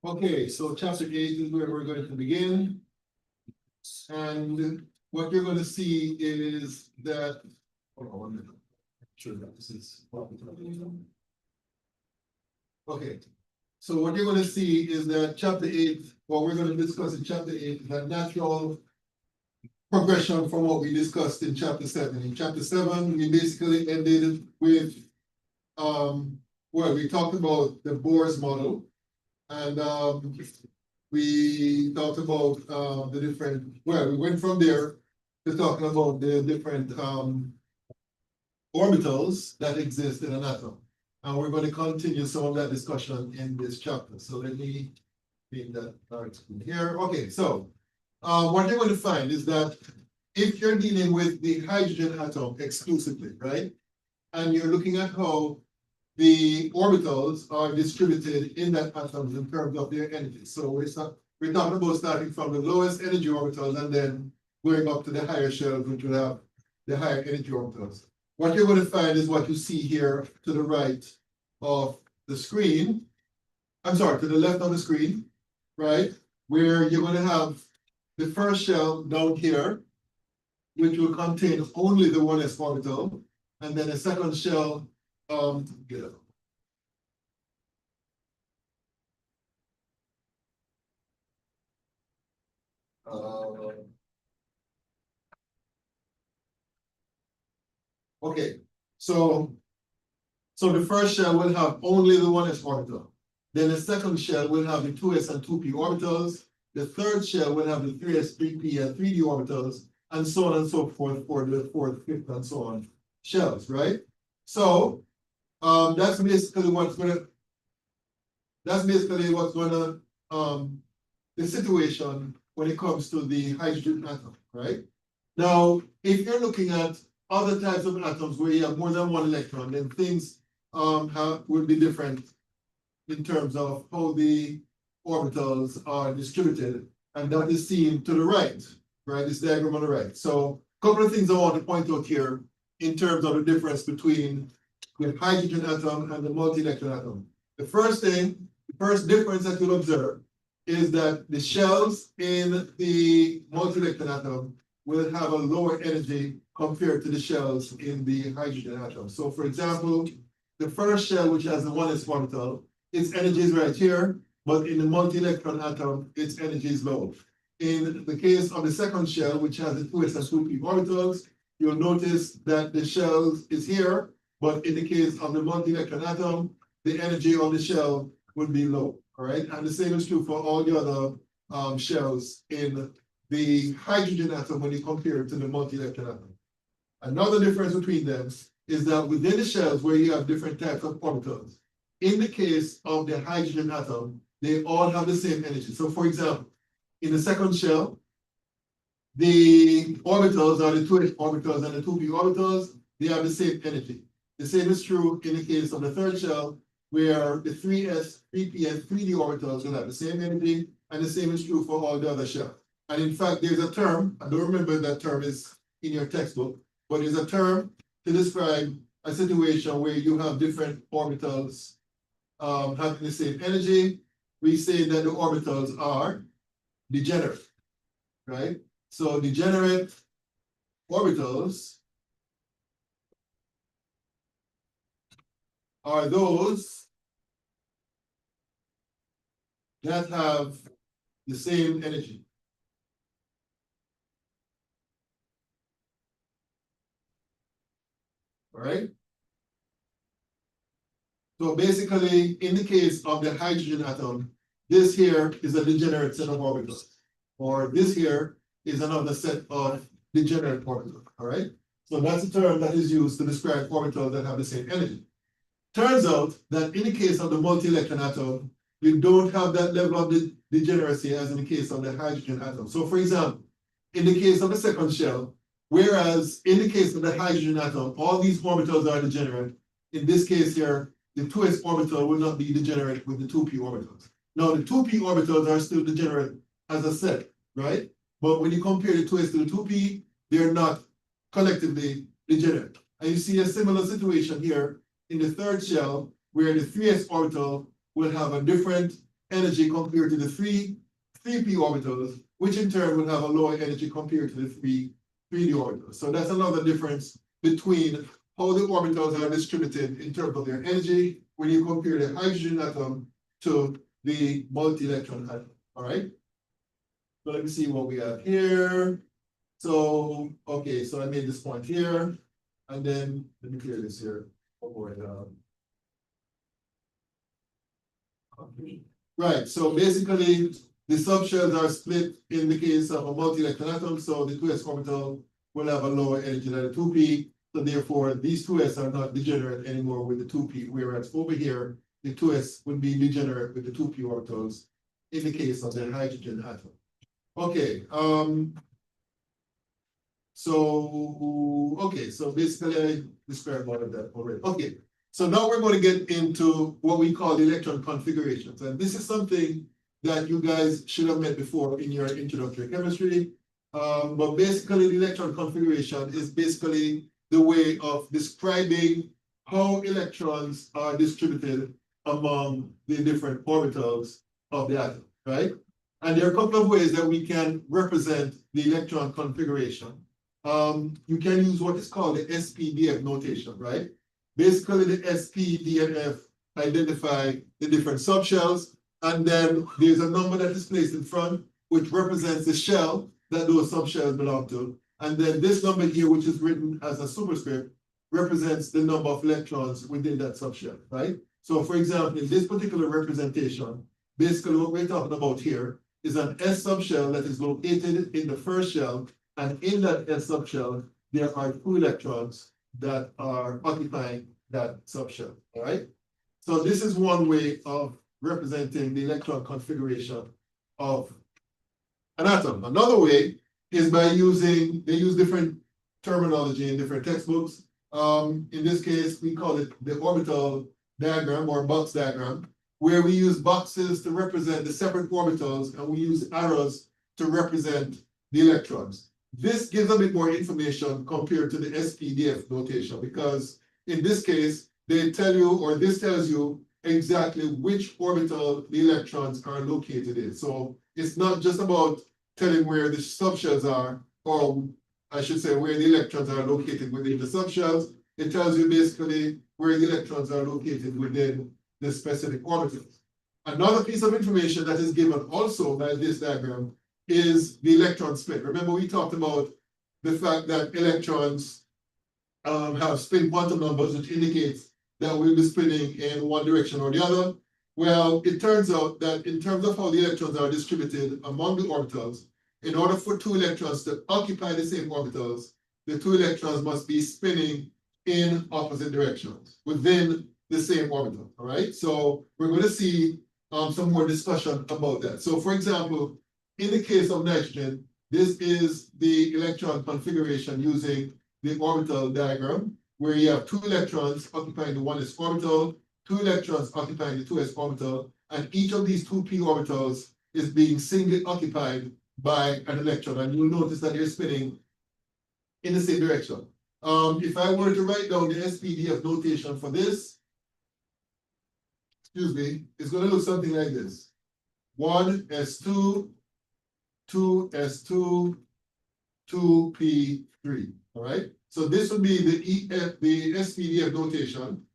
Okay, so chapter 8 is where we're going to begin. And what you're going to see is that, hold on 1 minute. Sure that this is. Okay, so what you're going to see is that chapter 8, what we're going to discuss in chapter 8 is a natural progression from what we discussed in chapter 7. In chapter 7, we basically ended with, well, we talked about the Bohr's model. And we talked about the different, well, we went from there to talking about the different orbitals that exist in an atom. And we're going to continue some of that discussion in this chapter. So let me read that here. Okay, so what you're going to find is that if you're dealing with the hydrogen atom exclusively, right? And you're looking at how the orbitals are distributed in that atom in terms of their energy. So we're talking about starting from the lowest energy orbitals and then going up to the higher shells, which will have the higher energy orbitals. What you're going to find is what you see here to the right of the screen. I'm sorry, to the left of the screen, right? Where you're going to have the first shell down here, which will contain only the 1s orbital, and then a second shell get up. Okay, so the first shell will have only the 1s orbital. Then the second shell will have the 2s and 2p orbitals. The third shell will have the 3s, 3p, and 3d orbitals, and so on and so forth for the fourth, fifth, and so on shells, right? So that's basically what's gonna the situation when it comes to the hydrogen atom, right? Now, if you're looking at other types of atoms where you have more than one electron, then things will be different in terms of how the orbitals are distributed, and that is seen to the right, right? This diagram on the right. So a couple of things I want to point out here in terms of the difference between the hydrogen atom and the multi-electron atom. The first difference that you'll observe is that the shells in the multi-electron atom will have a lower energy compared to the shells in the hydrogen atom. So for example, the first shell, which has the 1s orbital, its energy is right here, but in the multi-electron atom, its energy is low. In the case of the second shell, which has the 2s and 2p orbitals, you'll notice that the shell is here, but in the case of the multi-electron atom, the energy on the shell would be low, all right? And the same is true for all the other shells in the hydrogen atom when you compare it to the multi-electron atom. Another difference between them is that within the shells where you have different types of orbitals, in the case of the hydrogen atom, they all have the same energy. So for example, in the second shell, the orbitals are the 2s orbitals and the 2p orbitals, they have the same energy. The same is true in the case of the third shell, where the 3s, 3p, and 3d orbitals will have the same energy, and the same is true for all the other shells. And in fact, there's a term, I don't remember that term is in your textbook, but there's a term to describe a situation where you have different orbitals having the same energy. We say that the orbitals are degenerate, right? So degenerate orbitals are those that have the same energy. All right? So basically, in the case of the hydrogen atom, this here is a degenerate set of orbitals, or this here is another set of degenerate orbitals, all right? So that's a term that is used to describe orbitals that have the same energy. Turns out that in the case of the multi-electron atom, you don't have that level of degeneracy as in the case of the hydrogen atom. So for example, in the case of the second shell, whereas in the case of the hydrogen atom, all these orbitals are degenerate, in this case here, the 2s orbital will not be degenerate with the 2p orbitals. Now the 2p orbitals are still degenerate as a set, right? But when you compare the 2s to the 2p, they're not collectively degenerate. And you see a similar situation here in the third shell, where the 3s orbital will have a different energy compared to the 3p orbitals, which in turn will have a lower energy compared to the 3d orbitals. So that's another difference between how the orbitals are distributed in terms of their energy when you compare the hydrogen atom to the multi-electron atom. All right. So let me see what we have here. So, okay, so I made this point here, and then let me clear this here. Right, so basically, the subshells are split in the case of a multi-electron atom, so the 2s orbital will have a lower energy than the 2p, so therefore these 2s are not degenerate anymore with the 2p, whereas over here, the 2s would be degenerate with the 2p orbitals in the case of the hydrogen atom. Okay, so basically I described all of that already. Okay, so now we're going to get into what we call the electron configurations. And this is something that you guys should have met before in your introductory chemistry. But basically the electron configuration is basically the way of describing how electrons are distributed among the different orbitals of the atom, right? And there are a couple of ways that we can represent the electron configuration. You can use what is called the SPDF notation, right? Basically, the SPDF identify the different subshells, and then there's a number that is placed in front, which represents the shell that those subshells belong to. And then this number here, which is written as a superscript, represents the number of electrons within that subshell, right? So for example, in this particular representation, basically what we're talking about here is an S subshell that is located in the first shell, and in that S subshell, there are 2 electrons that are occupying that subshell, all right? So this is one way of representing the electron configuration of an atom. Another way is by they use different terminology in different textbooks. In this case, we call it the orbital diagram or box diagram, where we use boxes to represent the separate orbitals, and we use arrows to represent the electrons. This gives a bit more information compared to the SPDF notation, because in this case, they tell you, or this tells you exactly which orbital the electrons are located in. So it's not just about telling where the subshells are, or I should say where the electrons are located within the subshells. It tells you basically where the electrons are located within the specific orbitals. Another piece of information that is given also by this diagram is the electron spin. Remember, we talked about the fact that electrons have spin quantum numbers, which indicates that we'll be spinning in one direction or the other. Well, it turns out that in terms of how the electrons are distributed among the orbitals, in order for 2 electrons to occupy the same orbitals, the 2 electrons must be spinning in opposite directions within the same orbital, all right? So we're going to see some more discussion about that. So for example, in the case of nitrogen, this is the electron configuration using the orbital diagram, where you have 2 electrons occupying the 1s orbital, 2 electrons occupying the 2s orbital, and each of these 2p orbitals is being singly occupied by an electron. And you'll notice that they're spinning in the same direction. If I were to write down the SPDF notation for this, excuse me, it's going to look something like this. 1s2, 2s2, 2p3, all right? So this would be the SPDF notation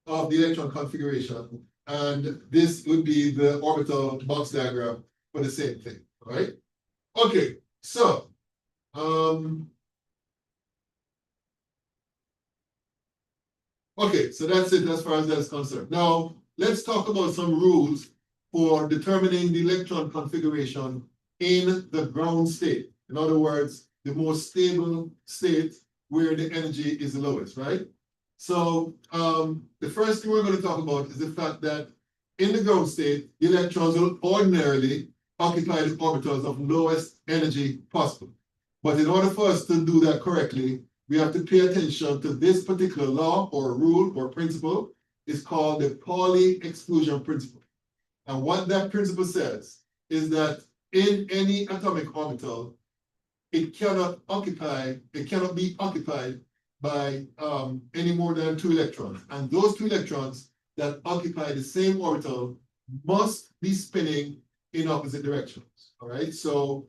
of the electron configuration, and this would be the orbital box diagram for the same thing, all right? Okay, so, okay, so that's it as far as that's concerned. Now, let's talk about some rules for determining the electron configuration in the ground state. In other words, the most stable state where the energy is the lowest, right? So the first thing we're going to talk about is the fact that in the ground state, the electrons will ordinarily occupy the orbitals of lowest energy possible. But in order for us to do that correctly, we have to pay attention to this particular law or rule or principle. It's called the Pauli exclusion principle. And what that principle says is that in any atomic orbital, it cannot be occupied by any more than 2 electrons. And those 2 electrons that occupy the same orbital must be spinning in opposite directions. All right, so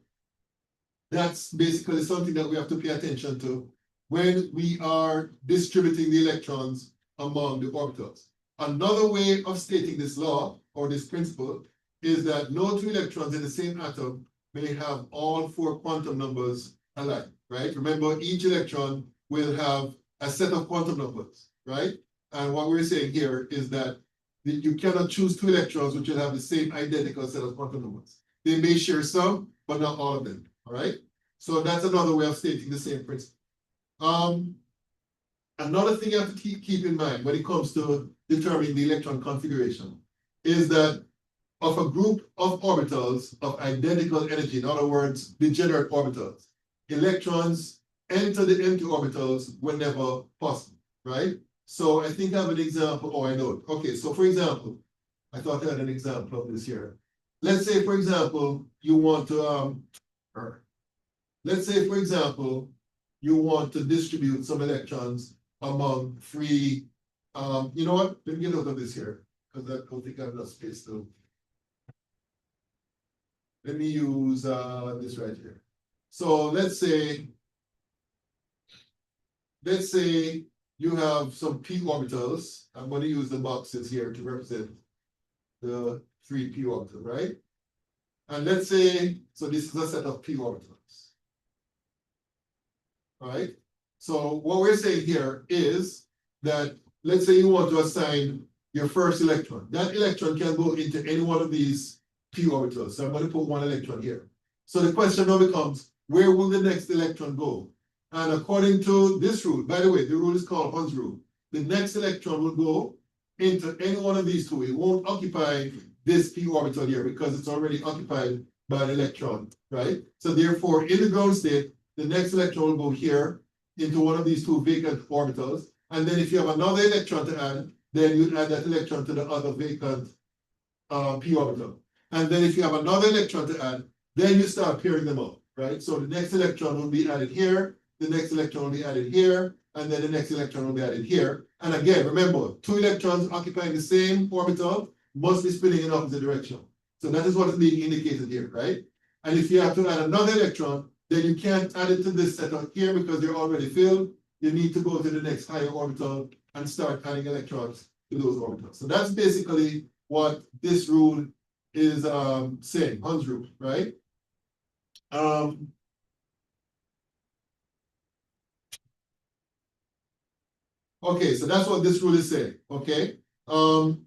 that's basically something that we have to pay attention to when we are distributing the electrons among the orbitals. Another way of stating this law or this principle is that no two electrons in the same atom may have all four quantum numbers alike, right? Remember, each electron will have a set of quantum numbers, right? And what we're saying here is that you cannot choose two electrons which will have the same identical set of quantum numbers. They may share some, but not all of them, all right? So that's another way of stating the same principle. Another thing you have to keep in mind when it comes to determining the electron configuration is that of a group of orbitals of identical energy, in other words, degenerate orbitals, electrons enter the empty orbitals whenever possible, right? So I think I have an example. Oh, I know it. Okay, so for example, I thought I had an example of this here. Let's say, for example, you want to, let's say, for example, you want to distribute some electrons among three, you know what? Let me get out of this here, because I don't think I have enough space to. Let me use this right here. So let's say you have some p orbitals. I'm going to use the boxes here to represent the three p orbitals, right? And let's say, so this is a set of p orbitals. All right? So what we're saying here is that, let's say you want to assign your first electron. That electron can go into any one of these p orbitals. So I'm going to put one electron here. So the question now becomes, where will the next electron go? And according to this rule, by the way, the rule is called Hund's rule. The next electron will go into any one of these two. It won't occupy this p orbital here because it's already occupied by an electron, right? So therefore, in the ground state, the next electron will go here into one of these two vacant orbitals. And then if you have another electron to add, then you add that electron to the other vacant p orbital. And then if you have another electron to add, then you start pairing them up, right? So the next electron will be added here, the next electron will be added here, and then the next electron will be added here. And again, remember, two electrons occupying the same orbital must be spinning in opposite direction. So that is what is being indicated here, right? And if you have to add another electron, then you can't add it to this setup here because they're already filled. You need to go to the next higher orbital and start adding electrons to those orbitals. So that's basically what this rule is saying, Hund's rule, right? Okay, so that's what this rule is saying, okay? Oh,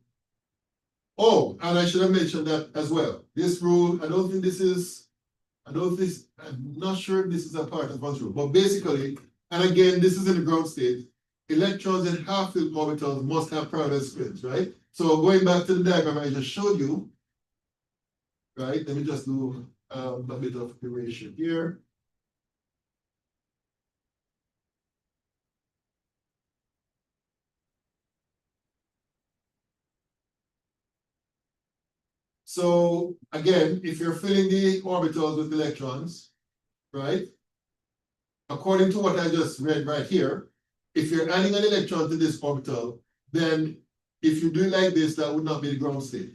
and I should have mentioned that as well. This rule, I'm not sure if this is a part of Hund's rule, but basically, and again, this is in the ground state, electrons in half-filled orbitals must have parallel spins, right? So going back to the diagram I just showed you, right? Let me just do a bit of erasure here. So again, if you're filling the orbitals with electrons, right? According to what I just read right here, if you're adding an electron to this orbital, then if you do it like this, that would not be the ground state,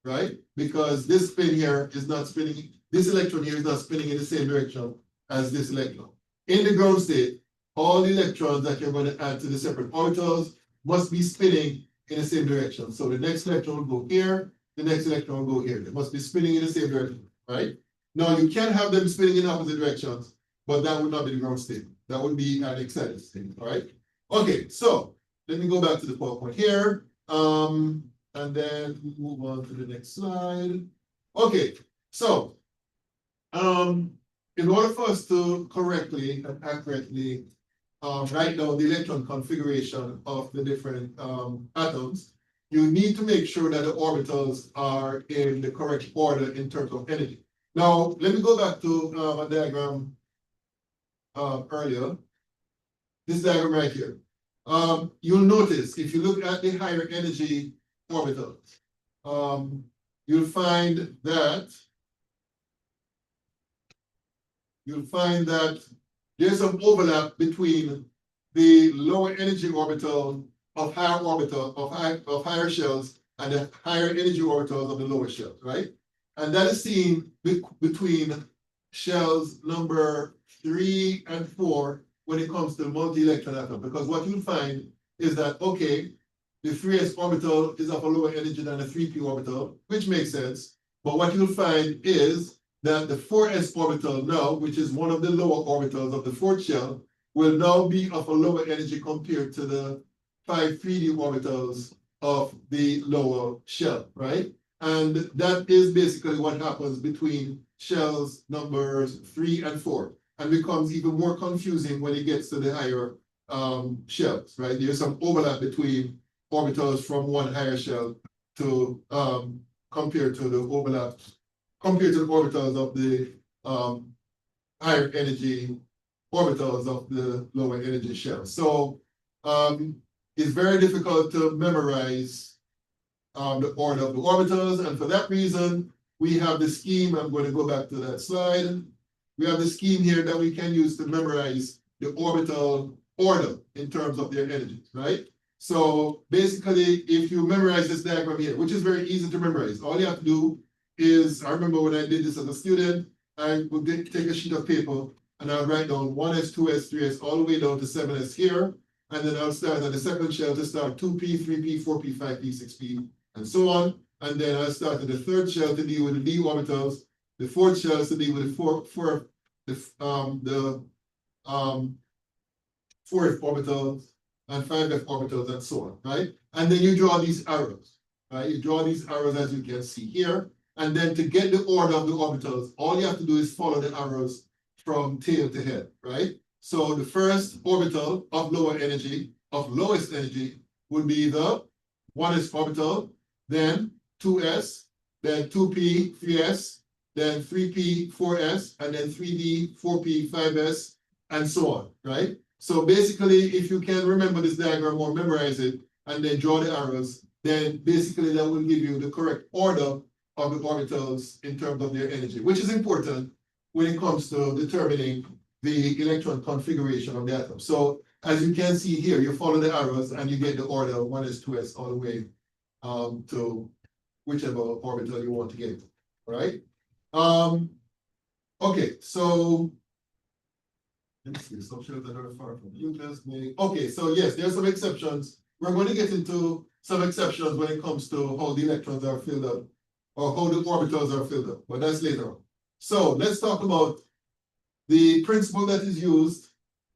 right? Because this spin here is not spinning, this electron here is not spinning in the same direction as this electron. In the ground state, all the electrons that you're going to add to the separate orbitals must be spinning in the same direction. So the next electron will go here, the next electron will go here. They must be spinning in the same direction, right? Now you can have them spinning in opposite directions, but that would not be the ground state. That would be an excited state, all right? Okay, so let me go back to the PowerPoint here. And then we move on to the next slide. Okay, so in order for us to correctly and accurately write down the electron configuration of the different atoms, you need to make sure that the orbitals are in the correct order in terms of energy. Now, let me go back to a diagram earlier. This diagram right here. You'll notice if you look at the higher energy orbitals, you'll find that there's some overlap between the lower energy orbital of higher shells and the higher energy orbitals of the lower shells, right? And that is seen between shells number 3 and 4 when it comes to the multi-electron atom, because what you'll find is that, okay, the 3s orbital is of a lower energy than the 3p orbital, which makes sense. But what you'll find is that the 4s orbital now, which is one of the lower orbitals of the 4th shell, will now be of a lower energy compared to the 5 3d orbitals of the lower shell, right? And that is basically what happens between shells numbers 3 and 4, and becomes even more confusing when it gets to the higher shells, right? There's some overlap between orbitals from one higher shell to compared to the orbitals of the higher energy orbitals of the lower energy shell. So it's very difficult to memorize the order of the orbitals, and for that reason, we have the scheme. I'm going to go back to that slide. We have the scheme here that we can use to memorize the orbital order in terms of their energies, right? So basically, if you memorize this diagram here, which is very easy to memorize, all you have to do is, I remember when I did this as a student, I would take a sheet of paper and I'll write down 1s, 2s, 3s, all the way down to 7s here. And then I'll start at the second shell to start 2p, 3p, 4p, 5p, 6p, and so on. And then I'll start at the third shell to deal with the d orbitals, the fourth shell to deal with the fourth orbitals, and 5f orbitals, and so on, right? And then you draw these arrows, right? You draw these arrows as you can see here. And then to get the order of the orbitals, all you have to do is follow the arrows from tail to head, right? So the first orbital of lower energy, of lowest energy, would be the 1s orbital, then 2s, then 2p, 3s, then 3p, 4s, and then 3d, 4p, 5s, and so on, right? So basically, if you can remember this diagram or memorize it, and then draw the arrows, then basically that will give you the correct order of the orbitals in terms of their energy, which is important when it comes to determining the electron configuration of the atom. So as you can see here, you follow the arrows and you get the order 1s, 2s, all the way to whichever orbital you want to get, right? Okay, so let's see, subshells that are far from the nucleus. Okay, so yes, there are some exceptions. We're going to get into some exceptions when it comes to how the electrons are filled up, or how the orbitals are filled up, but that's later on. So let's talk about the principle that is used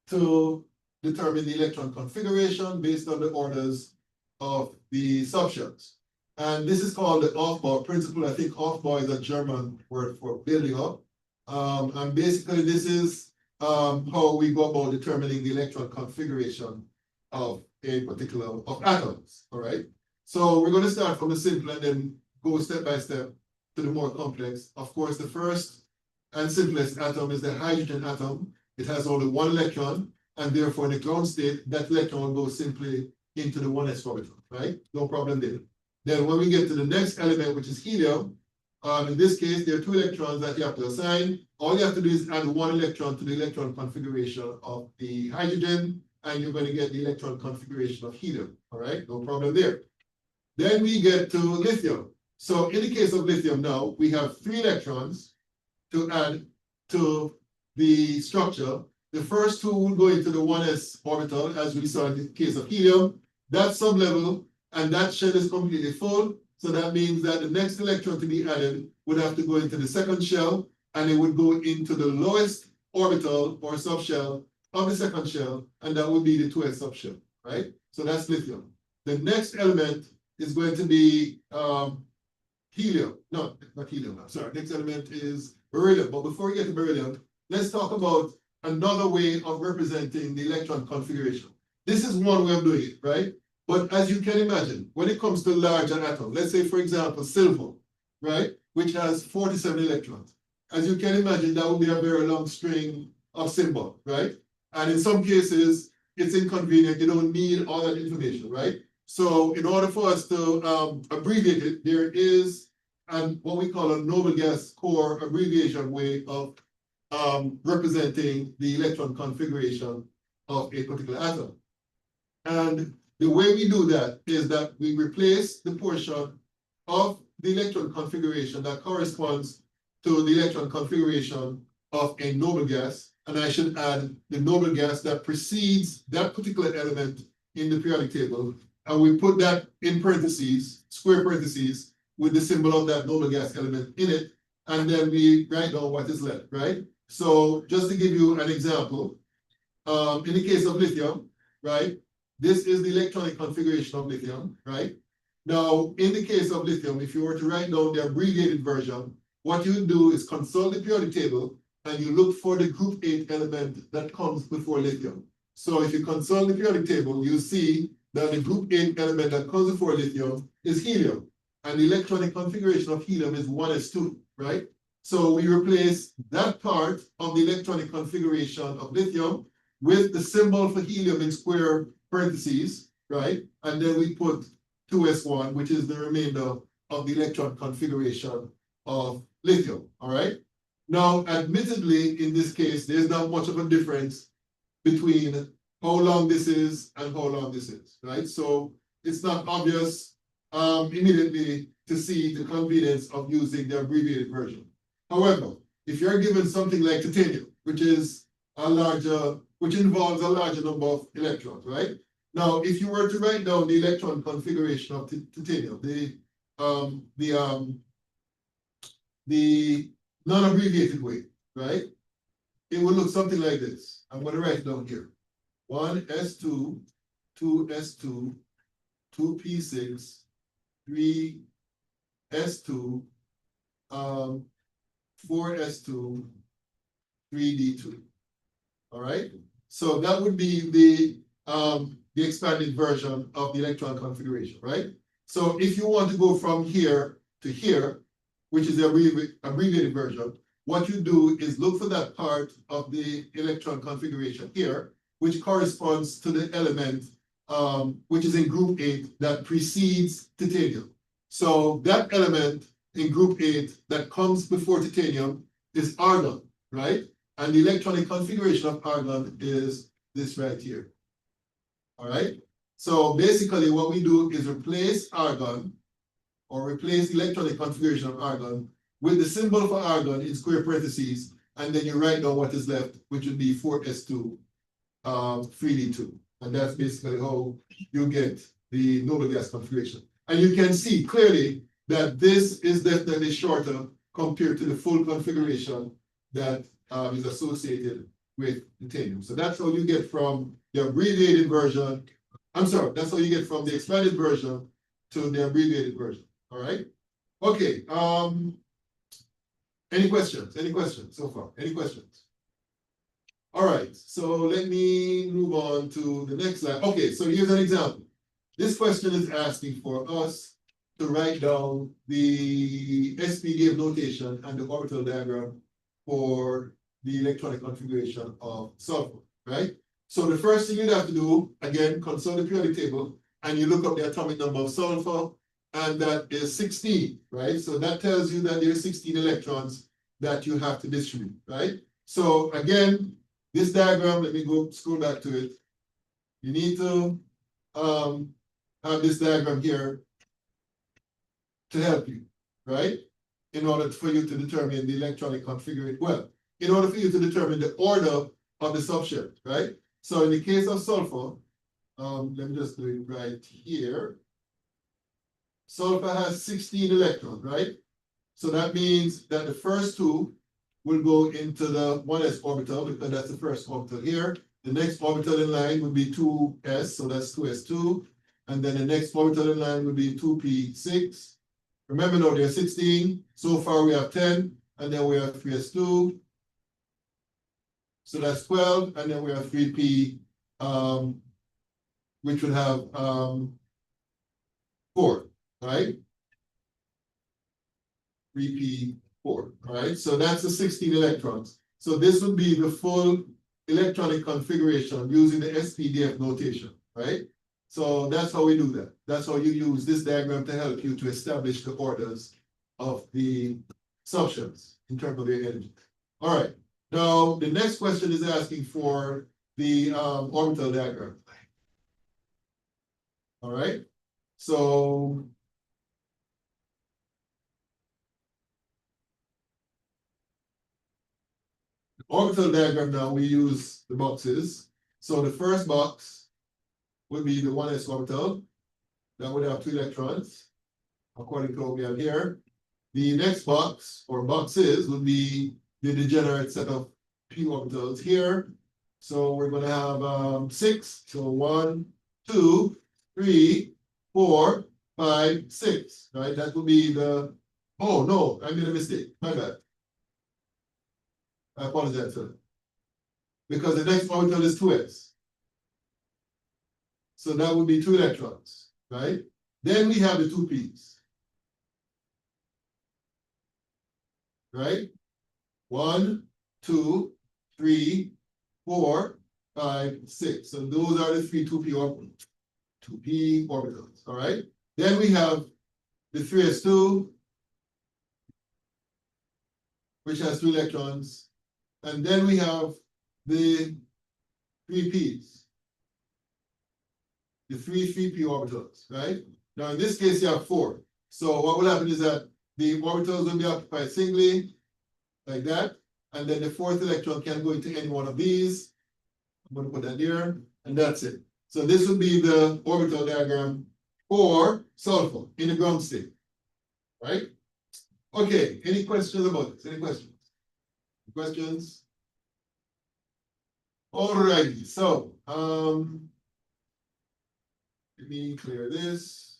to determine the electron configuration based on the orders of the subshells. And this is called the Aufbau principle. I think Aufbau is a German word for building up. And basically this is how we go about determining the electron configuration of a particular, of atoms, all right? So we're going to start from the simple and then go step by step to the more complex. Of course, the first and simplest atom is the hydrogen atom. It has only one electron, and therefore in the ground state, that electron will go simply into the 1s orbital, right? No problem there. Then when we get to the next element, which is helium, in this case, there are 2 electrons that you have to assign. All you have to do is add 1 electron to the electron configuration of the hydrogen, and you're going to get the electron configuration of helium, all right? No problem there. Then we get to lithium. So in the case of lithium now, we have 3 electrons to add to the structure. The first 2 will go into the 1s orbital, as we saw in the case of helium. That's sublevel, and that shell is completely full. So that means that the next electron to be added would have to go into the second shell, and it would go into the lowest orbital or subshell of the second shell, and that would be the 2s subshell, right? So that's lithium. The next element is going to be helium. No, not helium. I'm sorry. Next element is beryllium. But before we get to beryllium, let's talk about another way of representing the electron configuration. This is one way of doing it, right? But as you can imagine, when it comes to larger atoms, let's say, for example, silver, right, which has 47 electrons. As you can imagine, that would be a very long string of symbol, right? And in some cases, it's inconvenient. You don't need all that information, right? So in order for us to abbreviate it, there is what we call a noble gas core abbreviation way of representing the electron configuration of a particular atom. And the way we do that is that we replace the portion of the electron configuration that corresponds to the electron configuration of a noble gas, and I should add the noble gas that precedes that particular element in the periodic table, and we put that in parentheses, square parentheses, with the symbol of that noble gas element in it, and then we write down what is left, right? So just to give you an example, in the case of lithium, right, this is the electronic configuration of lithium, right? Now, in the case of lithium, if you were to write down the abbreviated version, what you do is consult the periodic table and you look for the group 8 element that comes before lithium. So if you consult the periodic table, you see that the group 8 element that comes before lithium is helium. And the electronic configuration of helium is 1s2, right? So we replace that part of the electronic configuration of lithium with the symbol for helium in square parentheses, right? And then we put 2s1, which is the remainder of the electron configuration of lithium, all right? Now, admittedly, in this case, there's not much of a difference between how long this is and how long this is, right? So it's not obvious immediately to see the convenience of using the abbreviated version. However, if you're given something like titanium, which is which involves a larger number of electrons, right? Now, if you were to write down the electron configuration of titanium, the non-abbreviated way, right? It will look something like this. I'm going to write it down here. 1s2, 2s2, 2p6, 3s2, 4s2, 3d2. All right. So that would be the expanded version of the electron configuration, right? So if you want to go from here to here, which is the abbreviated version, what you do is look for that part of the electron configuration here, which corresponds to the element which is in group 8 that precedes titanium. So that element in group 8 that comes before titanium is argon, right? And the electronic configuration of argon is this right here. All right. So basically what we do is replace argon, or replace the electronic configuration of argon with the symbol for argon in square parentheses, and then you write down what is left, which would be 4s2, 3d2. And that's basically how you get the noble gas configuration. And you can see clearly that this is definitely shorter compared to the full configuration that is associated with titanium. So that's how you get from the abbreviated version. I'm sorry, that's how you get from the expanded version to the abbreviated version. All right. Okay. Any questions? Any questions so far? Any questions? All right. So let me move on to the next slide. Okay. So here's an example. This question is asking for us to write down the SPDF notation and the orbital diagram for the electronic configuration of sulfur, right? So the first thing you have to do, again, consult the periodic table, and you look up the atomic number of sulfur, and that is 16, right? So that tells you that there's 16 electrons that you have to distribute, right? So again, this diagram, let me go scroll back to it. You need to have this diagram here to help you, right? In order for you to determine the electronic configuration, well, in order for you to determine the order of the subshell, right? So in the case of sulfur, let me just do it right here. Sulfur has 16 electrons, right? So that means that the first two will go into the 1s orbital, because that's the first orbital here. The next orbital in line would be 2s, so that's 2s2. And then the next orbital in line would be 2p6. Remember now, there are 16. So far we have 10, and then we have 3s2. So that's 12, and then we have 3p, which would have 4, right? 3p4, all right? So that's the 16 electrons. So this would be the full electronic configuration using the SPDF notation, right? So that's how we do that. That's how you use this diagram to help you to establish the orders of the subshells in terms of their energy. All right. Now, the next question is asking for the orbital diagram. All right, so orbital diagram now, we use the boxes. So the first box would be the 1s orbital. That would have 2 electrons, according to what we have here. The next box or boxes would be the degenerate set of p orbitals here. So we're going to have 6. So 1, 2, 3, 4, 5, 6. Right? That would be the. Oh no, I made a mistake. My bad. I apologize, sir. Because the next orbital is 2s. So that would be 2 electrons, right? Then we have the 2 p's. Right? 1, 2, 3, 4, 5, 6. So those are the 3 2p orbitals. 2p orbitals. All right. Then we have the 3s2, which has 2 electrons. And then we have the 3p's. The 3p orbitals, right? Now in this case you have 4. So what will happen is that the orbitals will be occupied singly, like that. And then the 4th electron can go into any one of these. I'm going to put that there, and that's it. So this would be the orbital diagram for sulfur in the ground state, right? Okay, any questions about this? Any questions? Questions? All righty, so let me clear this.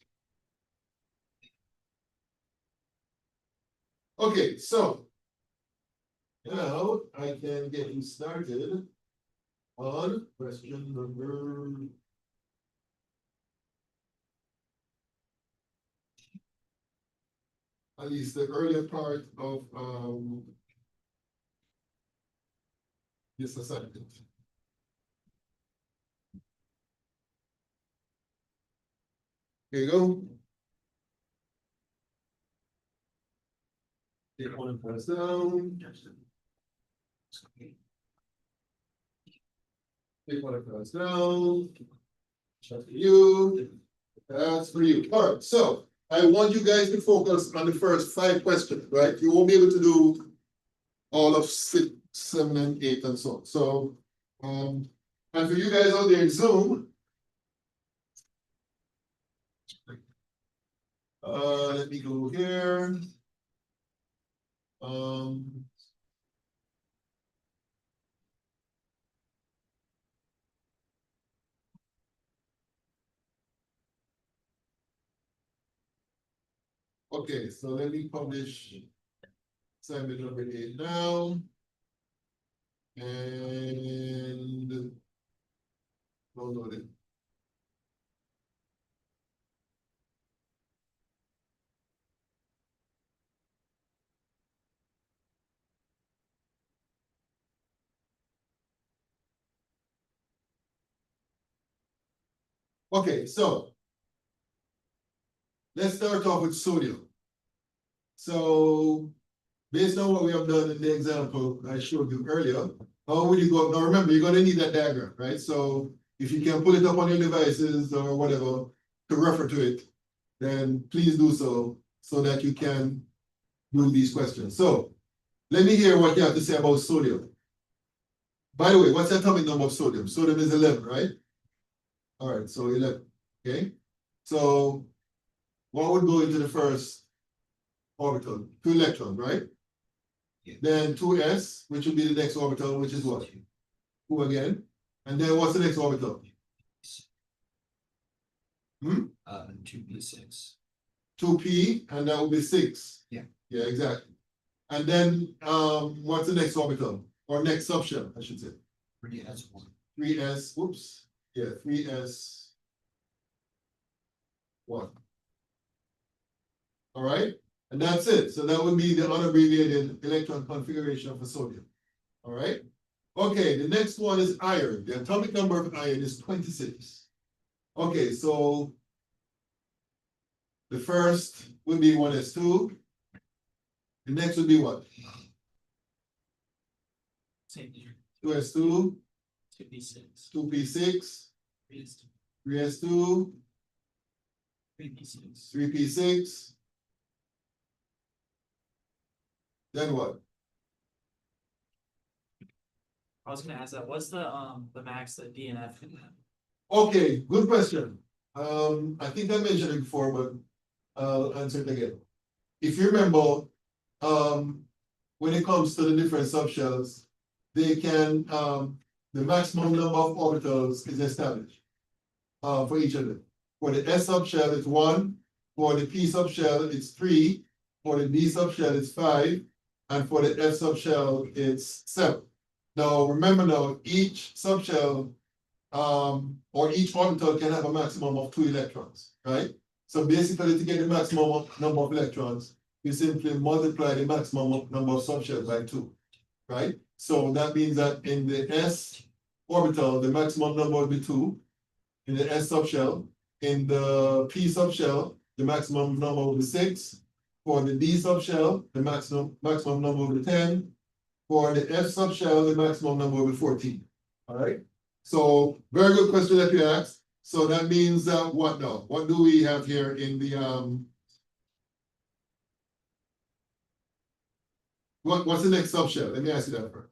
Okay, so now I can get you started on question number. At least the earlier part of this assignment. Here you go. Take one and press down. Take one and press down. That's for you. That's for you. All right, so I want you guys to focus on the first 5 questions, right? You won't be able to do all of 6, 7, and 8 and so on. So, and for you guys out there in Zoom, let me go here. Okay, so let me publish assignment number 8 now. And download it. Okay, so let's start off with sodium. So based on what we have done in the example I showed you earlier, how would you go? Now remember, you're going to need that diagram, right? So if you can pull it up on your devices or whatever to refer to it, then please do so that you can do these questions. So let me hear what you have to say about sodium. By the way, what's the atomic number of sodium? Sodium is 11, right? All right, so 11, okay? So what would go into the first orbital? 2 electrons, right? Yeah. Then 2s, which would be the next orbital, which is what? 2 again. And then what's the next orbital? 2p6. 2p, and that would be 6. Yeah. Yeah, exactly. And then what's the next orbital? Or next subshell, I should say. 3s1. 3s, whoops. Yeah, 3s. 1. All right, and that's it. So that would be the unabbreviated electron configuration for sodium. All right. Okay, the next one is iron. The atomic number of iron is 26. Okay, so the first would be 1s2. The next would be what? Same here. 2s2, 2p6. 2p6, 3s2. 3s2, 3p6. 3p6. Then what? I was gonna ask that, what's the max that DNF can have? Okay, good question. I think I mentioned it before, but I'll answer it again. If you remember, when it comes to the different subshells, they can, the maximum number of orbitals is established. For each of them. For the S subshell, it's 1, for the P subshell, it's 3, for the D subshell, it's 5, and for the F subshell, it's 7. Now, remember now, each subshell or each orbital can have a maximum of 2 electrons, right? So basically, to get the maximum number of electrons, you simply multiply the maximum number of subshells by 2, right? So that means that in the S orbital, the maximum number will be 2. In the S subshell, in the P subshell, the maximum number will be 6. For the D subshell, the maximum number will be 10. For the F subshell, the maximum number will be 14. All right. So very good question that you asked. So that means what now? What do we have here in the what's the next subshell? Let me ask you that first.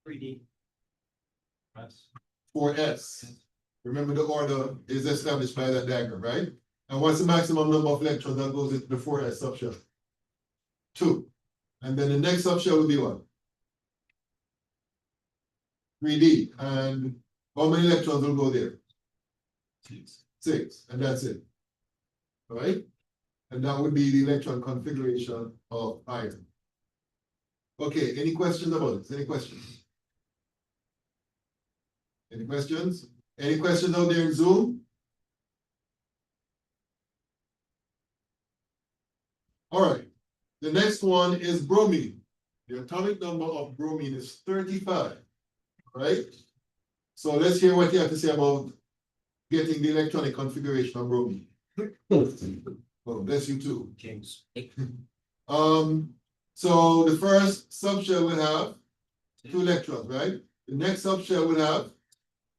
3D. For S. Remember the order is established by that diagram, right? And what's the maximum number of electrons that goes into the 4s subshell? 2. And then the next subshell will be what? 3D. And how many electrons will go there? 6. And that's it. All right? And that would be the electron configuration of iron. Okay, any questions about this? Any questions? Any questions? Any questions out there in Zoom? All right. The next one is bromine. The atomic number of bromine is 35, right? So let's hear what you have to say about getting the electronic configuration of bromine. Oh, bless you too. James. So the first subshell will have 2 electrons, right? The next subshell will have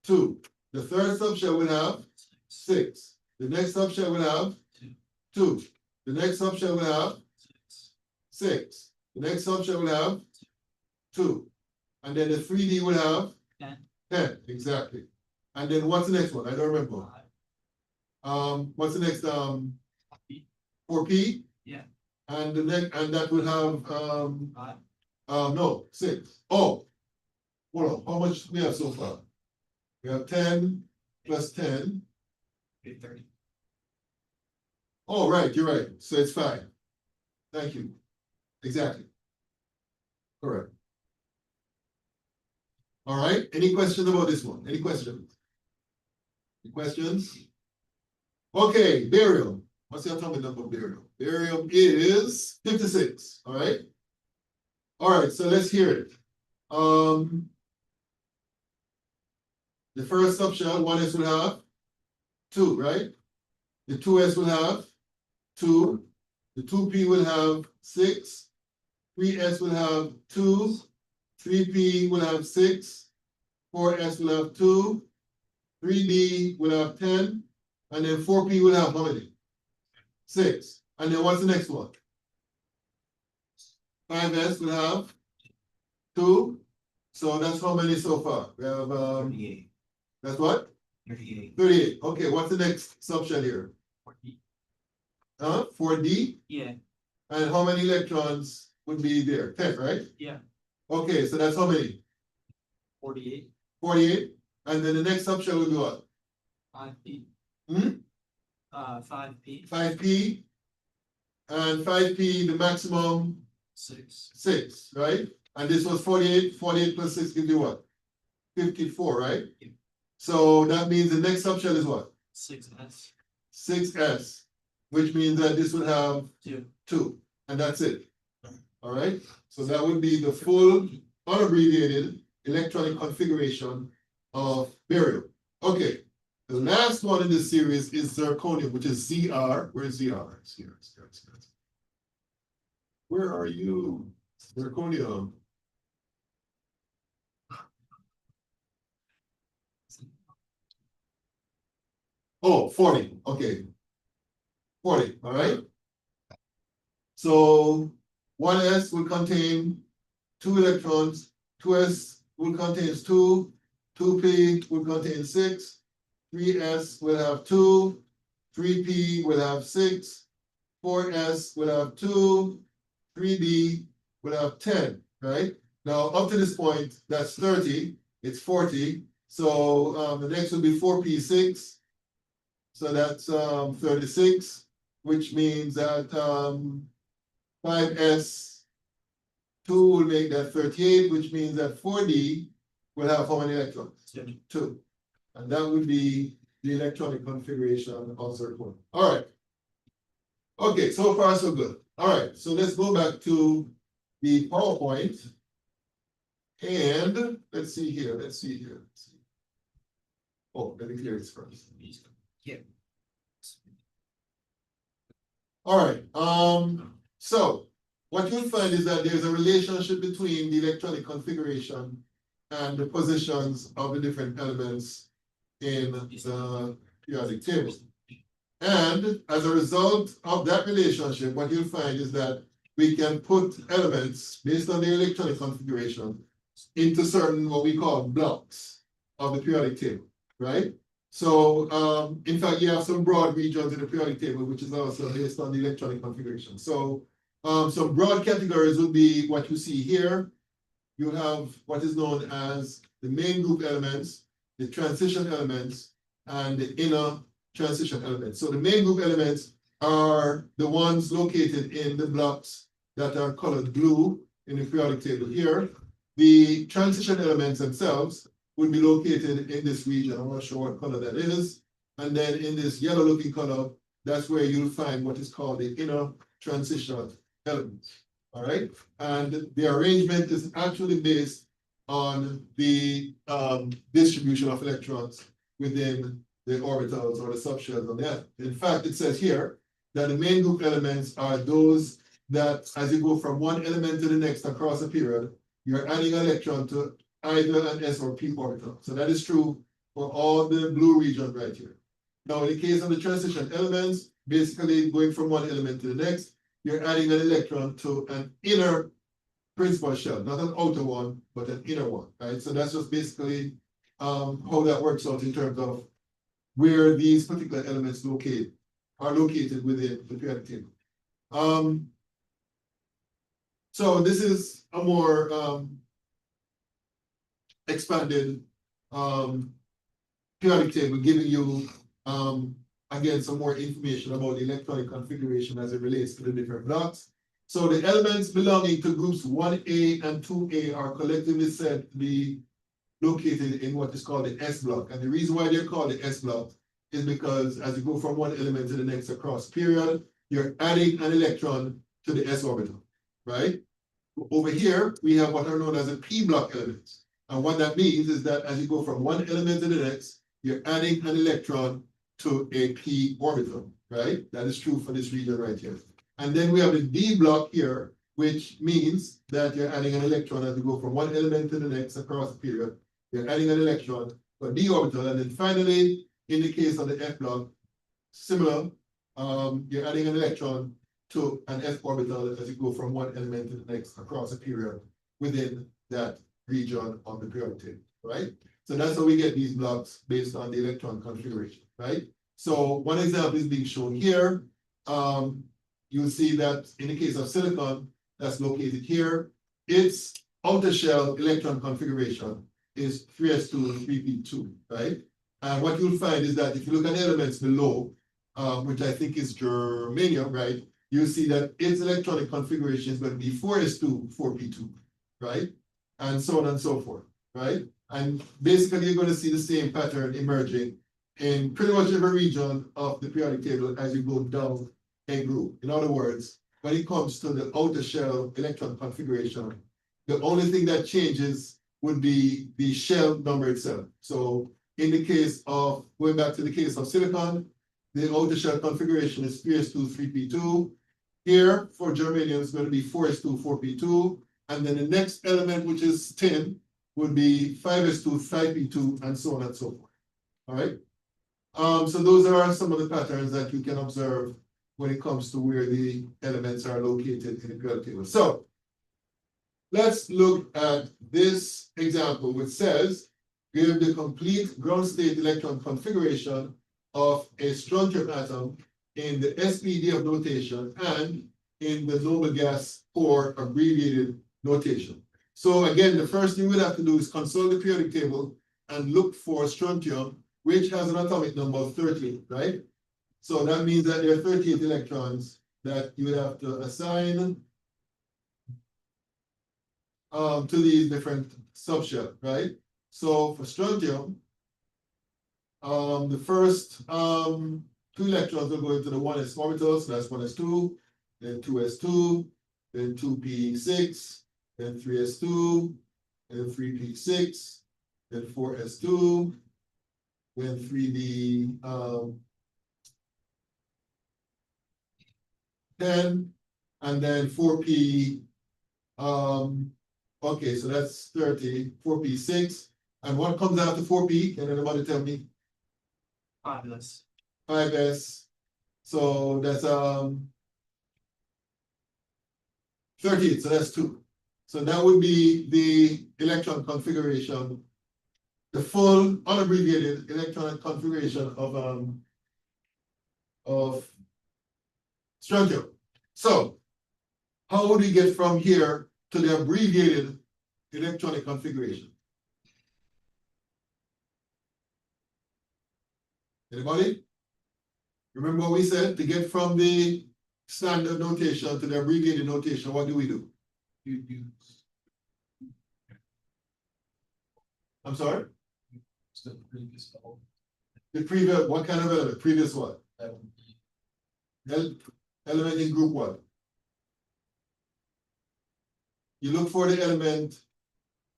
2. The third subshell will have 6. The next subshell will have 2. The next subshell will have 6. The next subshell will have 2. And then the 3D will have 10, exactly. And then what's the next one? I don't remember. What's the next 4P? Yeah. And the next, and that will have no, 6. Oh, hold on, how much we have so far? We have 10 plus 10. 30. Oh, right, you're right. So it's 5. Thank you. Exactly. Correct. All right. Any questions about this one? Any questions? Any questions? Okay, barium. What's the atomic number of barium? Barium is 56. All right. All right, so let's hear it. The first subshell, 1s will have 2, right? The 2s will have 2. The 2p will have 6. 3s will have 2. 3p will have 6. 4s will have 2. 3d will have 10. And then 4p will have how many? 6. And then what's the next one? 5s will have 2. So that's how many so far? We have 38. that's what? 38. 38. Okay, what's the next subshell here? 40. 4d? Yeah. And how many electrons would be there? 10, right? Yeah. Okay, so that's how many? 48. 48. And then the next subshell will be what? 5p. 5p. 5p. And 5p, the maximum 6, right? And this was 48. 48 plus 6 gives you what? 54, right? Yeah. So that means the next subshell is what? 6s. 6s, which means that this would have 2, and that's it. All right, so that would be the full unabbreviated electronic configuration of barium. Okay, the last one in this series is zirconium, which is Zr. Where's Zr? It's here. Where are you? Zirconium. Oh, 40. Okay. 40, all right? So 1s will contain 2 electrons, 2s will contain 2, 2p will contain 6, 3s will have 2, 3p will have 6, 4s will have 2, 3d will have 10, right? Now, up to this point, that's 30, it's 40. So the next will be 4p6. So that's 36, which means that 5s2 will make that 38, which means that 4d will have how many electrons? 2. And that would be the electronic configuration of zircon. All right. Okay, so far so good. All right, so let's go back to the PowerPoint. And let's see here. Oh, let me clear this first. Yeah. All right, so what you'll find is that there's a relationship between the electronic configuration and the positions of the different elements in the periodic table. And as a result of that relationship, what you'll find is that we can put elements based on their electronic configuration into certain what we call blocks of the periodic table, right? So in fact, you have some broad regions in the periodic table, which is also based on the electronic configuration. So some broad categories would be what you see here. You have what is known as the main group elements, the transition elements, and the inner transition elements. So the main group elements are the ones located in the blocks that are colored blue in the periodic table here. The transition elements themselves would be located in this region. I'm not sure what color that is. And then in this yellow looking color, that's where you'll find what is called the inner transition elements. All right. And the arrangement is actually based on the distribution of electrons within the orbitals or the subshells of the atom. In fact, it says here that the main group elements are those that as you go from one element to the next across a period, you're adding an electron to either an s or p orbital. So that is true for all the blue regions right here. Now, in the case of the transition elements, basically going from one element to the next, you're adding an electron to an inner principal shell, not an outer one, but an inner one, right? So that's just basically how that works out in terms of where these particular elements are located within the periodic table. So this is a more expanded periodic table, giving you again some more information about the electronic configuration as it relates to the different blocks. So the elements belonging to groups 1A and 2A are collectively said to be located in what is called the S block. And the reason why they're called the S block is because as you go from one element to the next across period, you're adding an electron to the S orbital, right? Over here, we have what are known as a P block elements. And what that means is that as you go from one element to the next, you're adding an electron to a P orbital, right? That is true for this region right here. And then we have the D block here, which means that you're adding an electron as you go from one element to the next across a period. You're adding an electron to a D orbital. And then finally, in the case of the F block, similar, you're adding an electron to an F orbital as you go from one element to the next across a period within that region of the periodic table, right? So that's how we get these blocks based on the electron configuration, right? So one example is being shown here. You'll see that in the case of silicon, that's located here, its outer shell electron configuration is 3s2 and 3p2, right? And what you'll find is that if you look at elements below, which I think is germanium, right? You'll see that its electronic configuration is going to be 4s2, 4p2, right? And so on and so forth, right? And basically, you're going to see the same pattern emerging in pretty much every region of the periodic table as you go down a group. In other words, when it comes to the outer shell electron configuration, the only thing that changes would be the shell number itself. So in the case of, going back to the case of silicon, the outer shell configuration is 3s2, 3p2. Here for germanium, it's going to be 4s2, 4p2. And then the next element, which is tin, would be 5s2, 5p2, and so on and so forth. All right. So those are some of the patterns that you can observe when it comes to where the elements are located in the periodic table. So let's look at this example, which says give the complete ground state electron configuration of a strontium atom in the SPDF notation and in the noble gas core abbreviated notation. So again, the first thing we'll have to do is consult the periodic table and look for strontium, which has an atomic number of 38, right? So that means that there are 38 electrons that you would have to assign to these different subshells, right? So for strontium, the first 2 electrons will go into the 1s orbital, so that's 1s2, then 2s2, then 2p6, then 3s2, then 3p6, then 4s2, then 3d 10, and then 4p okay, so that's 30, 4p6, and what comes after 4p? Can anybody tell me? Fabulous. 5s, so that's 38, so that's 2. So that would be the electron configuration, the full unabbreviated electron configuration of strontium. So how would we get from here to the abbreviated electronic configuration? Anybody? Remember what we said? To get from the standard notation to the abbreviated notation, what do we do? You use I'm sorry? the previous level. The previous, what kind of element? Previous what? That would be Element in group what? You look for the element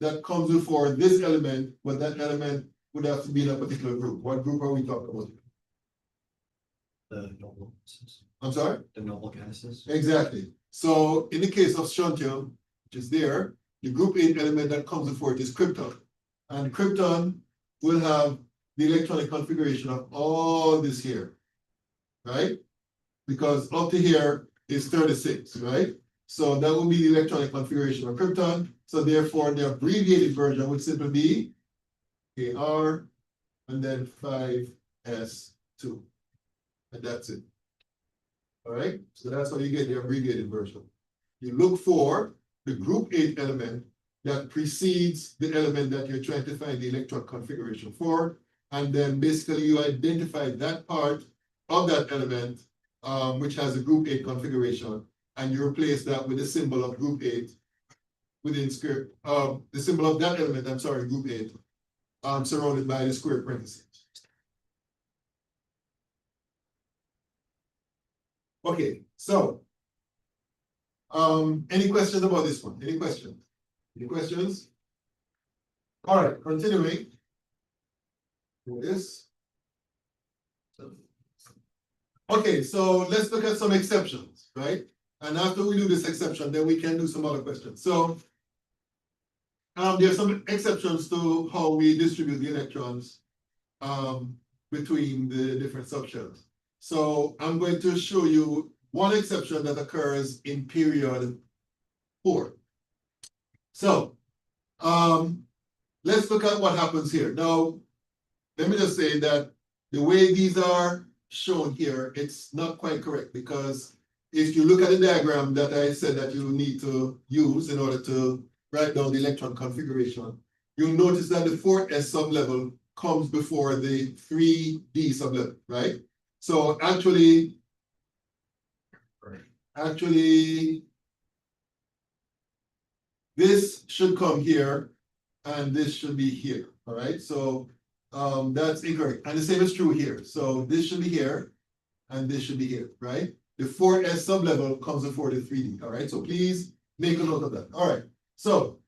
that comes before this element, but that element would have to be in a particular group. What group are we talking about? the noble gases. I'm sorry? The noble gases. Exactly. So in the case of strontium, which is there, the group 8 element that comes before it is krypton. And krypton will have the electronic configuration of all this here, right? Because up to here is 36, right? So that will be the electronic configuration of krypton. So therefore, the abbreviated version would simply be Kr and then 5s2. And that's it. All right, so that's how you get the abbreviated version. You look for the group 8 element that precedes the element that you're trying to find the electron configuration for. And then basically you identify that part of that element, which has a group 8 configuration, and you replace that with the symbol of group 8 within square, the symbol of that element, I'm sorry, group 8, surrounded by the square parentheses. Okay, so any questions about this one? Any questions? Any questions? All right, continuing. Do this. Okay, so let's look at some exceptions, right? And after we do this exception, then we can do some other questions. So there are some exceptions to how we distribute the electrons between the different subshells. So I'm going to show you one exception that occurs in period 4. So let's look at what happens here. Now, let me just say that the way these are shown here, it's not quite correct, because if you look at the diagram that I said that you need to use in order to write down the electron configuration, you'll notice that the 4s sublevel comes before the 3d sublevel, right? So actually, this should come here and this should be here, all right? So that's incorrect. And the same is true here. So this should be here and this should be here, right? The 4s sublevel comes before the 3d, all right? So please make a note of that. All right, so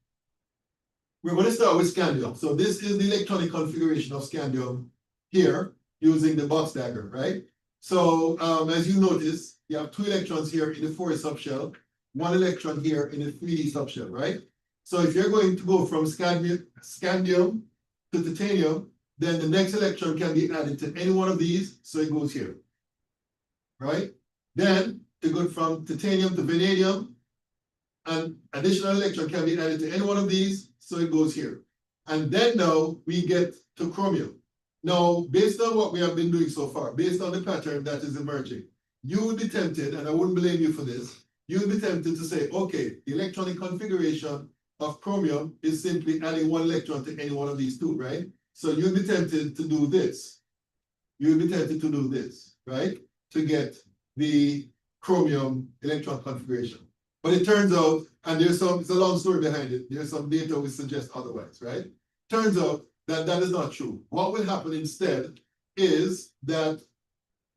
we're going to start with scandium. So this is the electronic configuration of scandium here using the box diagram, right? So as you notice, you have 2 electrons here in the 4s subshell, 1 electron here in the 3d subshell, right? So if you're going to go from scandium to titanium, then the next electron can be added to any one of these, so it goes here, right? Then to go from titanium to vanadium, an additional electron can be added to any one of these, so it goes here. And then now we get to chromium. Now, based on what we have been doing so far, based on the pattern that is emerging, you would be tempted, and I wouldn't blame you for this, you would be tempted to say, okay, the electronic configuration of chromium is simply adding one electron to any one of these two, right? So you'd be tempted to do this. You'd be tempted to do this, right? To get the chromium electron configuration. But it turns out, and it's a long story behind it, there's some data which suggests otherwise, right? Turns out that that is not true. What will happen instead is that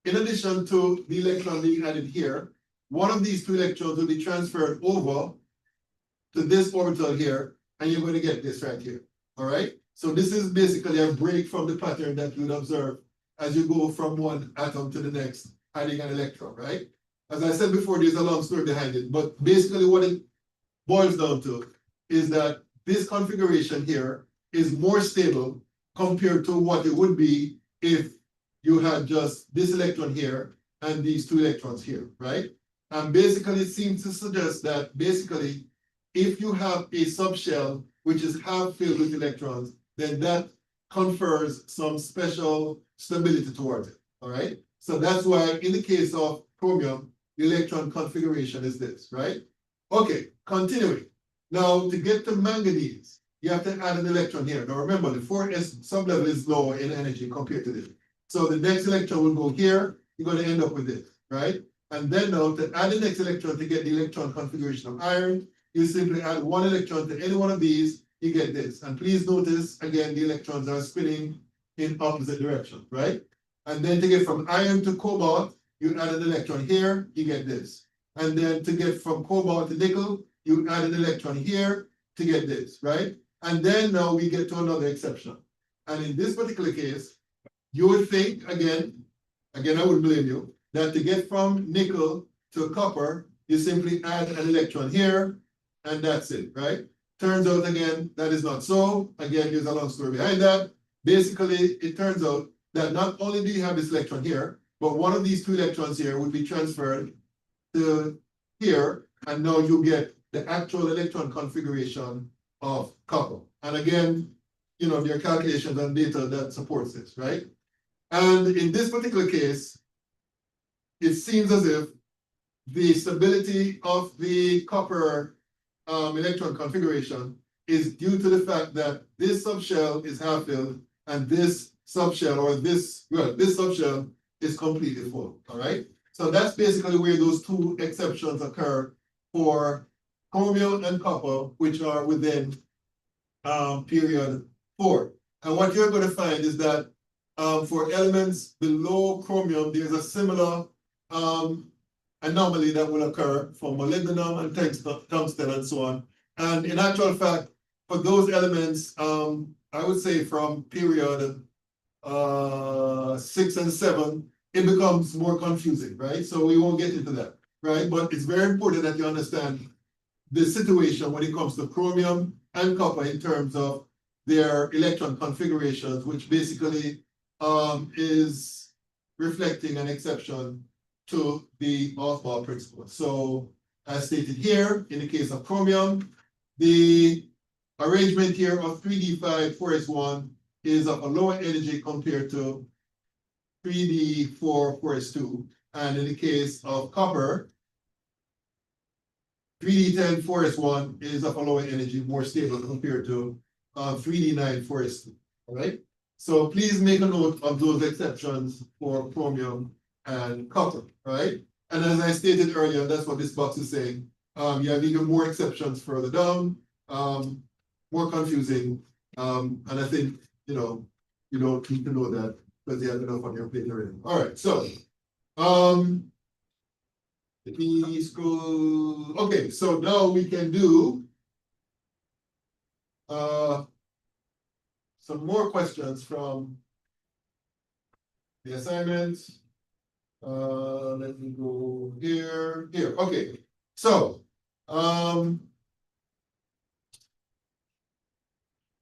in addition to the electron being added here, one of these two electrons will be transferred over to this orbital here, and you're going to get this right here, all right? So this is basically a break from the pattern that you would observe as you go from one atom to the next, adding an electron, right? As I said before, there's a long story behind it, but basically what it boils down to is that this configuration here is more stable compared to what it would be if you had just this electron here and these two electrons here, right? And basically it seems to suggest that basically if you have a subshell which is half filled with electrons, then that confers some special stability towards it, all right? So that's why in the case of chromium, the electron configuration is this, right? Okay, continuing. Now to get to manganese, you have to add an electron here. Now remember, the 4s sublevel is lower in energy compared to this. So the next electron will go here, you're going to end up with this, right? And then now to add the next electron to get the electron configuration of iron, you simply add one electron to any one of these, you get this. And please notice, again, the electrons are spinning in opposite direction, right? And then to get from iron to cobalt, you add an electron here, you get this. And then to get from cobalt to nickel, you add an electron here to get this, right? And then now we get to another exception. And in this particular case, you would think, again, I wouldn't blame you, that to get from nickel to copper, you simply add an electron here, and that's it, right? Turns out, again, that is not so. Again, there's a long story behind that. Basically, it turns out that not only do you have this electron here, but one of these two electrons here would be transferred to here, and now you get the actual electron configuration of copper. And again, you know, there are calculations and data that supports this, right? And in this particular case, it seems as if the stability of the copper electron configuration is due to the fact that this subshell is half filled and this subshell or this subshell is completely full, all right? So that's basically where those two exceptions occur for chromium and copper, which are within period 4. And what you're going to find is that for elements below chromium, there's a similar anomaly that will occur for molybdenum and tungsten and so on. And in actual fact, for those elements, I would say from period 6 and 7, it becomes more confusing, right? So we won't get into that, right? But it's very important that you understand the situation when it comes to chromium and copper in terms of their electron configurations, which basically is reflecting an exception to the Aufbau principle. So as stated here, in the case of chromium, the arrangement here of 3d5 4s1 is of a lower energy compared to 3d4 4s2. And in the case of copper, 3d10 4s1 is of a lower energy, more stable compared to 3d9 4s2. All right. So please make a note of those exceptions for chromium and copper, right? And as I stated earlier, that's what this box is saying. You have even more exceptions further down, more confusing. And I think, you know, you don't need to know that because you have enough on your plate already. All right, so let me scroll. Okay, so now we can do some more questions from the assignments. Let me go here. Okay. So,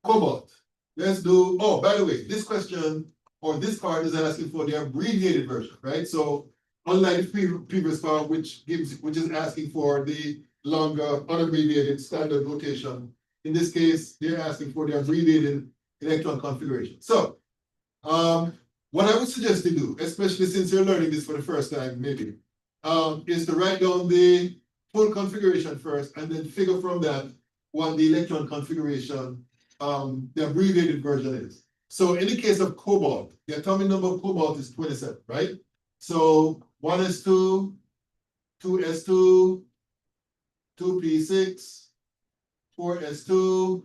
cobalt. Let's do, oh, by the way, this question or this part is asking for the abbreviated version, right? So, unlike the previous file, which is asking for the longer unabbreviated standard notation. In this case, they're asking for the abbreviated electron configuration. So, what I would suggest to do, especially since you're learning this for the first time, maybe, is to write down the full configuration first and then figure from that what the electron configuration, the abbreviated version is. So in the case of cobalt, the atomic number of cobalt is 27, right? So 1s2, 2s2, 2p6, 4s2,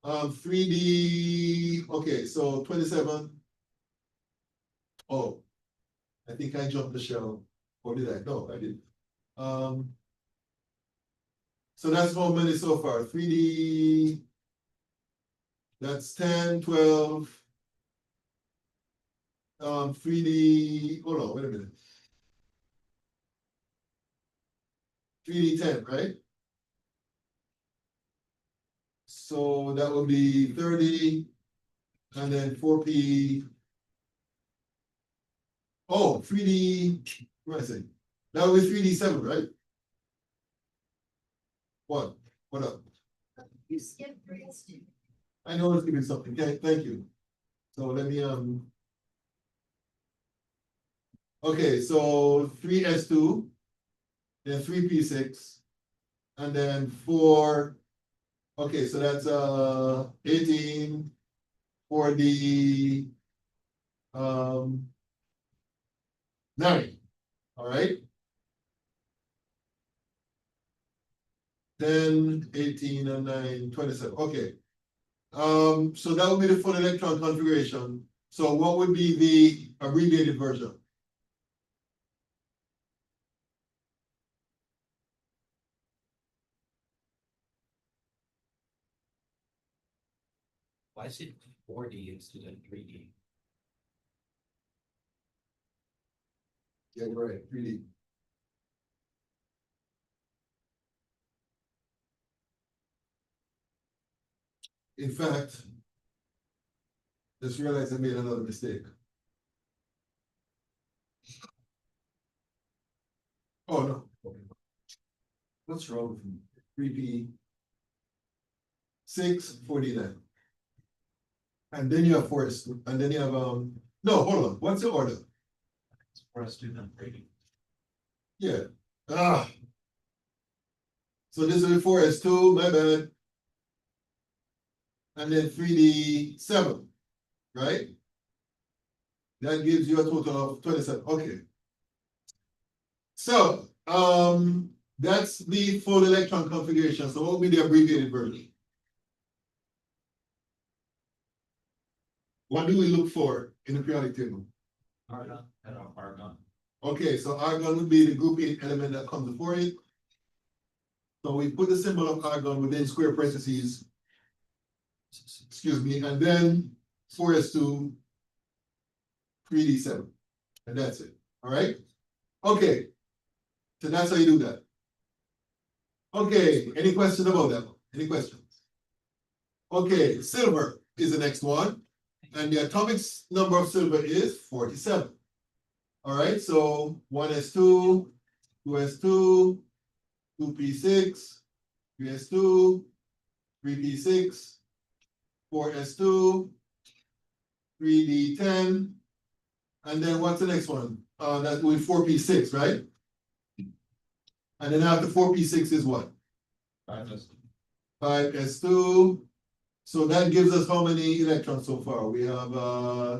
3d, okay, so 27. Oh, I think I jumped the shell. Or did I? No, I didn't. So that's how many so far. 3D, that's 10, 12. 3D, hold on, wait a minute. 3D 10, right? So that would be 30, and then 4P. Oh, 3D, what did I say? That would be 3D 7, right? What? What up? You skipped grades too. I know it's giving something. Okay, thank you. So let me okay, so 3s2, then 3p6, and then 4. Okay, so that's 18 for the 9. All right. 10, 18, and 9, 27. Okay. So that would be the full electron configuration. So what would be the abbreviated version? Why is it 4D instead of 3D? Yeah, you're right, 3D. In fact, just realized I made another mistake. Oh, no. What's wrong with me? 3P 649. And then you have forest, and then you have no, hold on, what's the order? For us to then rating. Yeah. So this is 4s2, my bad. And then 3D 7, right? That gives you a total of 27. Okay. So that's the full electron configuration. So what will be the abbreviated version? What do we look for in the periodic table? Argon, and argon. Okay, so argon would be the group 8 element that comes before it. So we put the symbol of argon within square parentheses, excuse me, and then 4s2, 3d7, and that's it. All right. Okay. So that's how you do that. Okay. Any questions about that? Any questions? Okay. Silver is the next one, and the atomic number of silver is 47. All right. So 1s2, 2s2, 2p6, 3s2, 3p6, 4s2, 3d10, and then what's the next one? That's with 4p6, right? And then after 4p6 is what? 5s2. So that gives us how many electrons so far? We have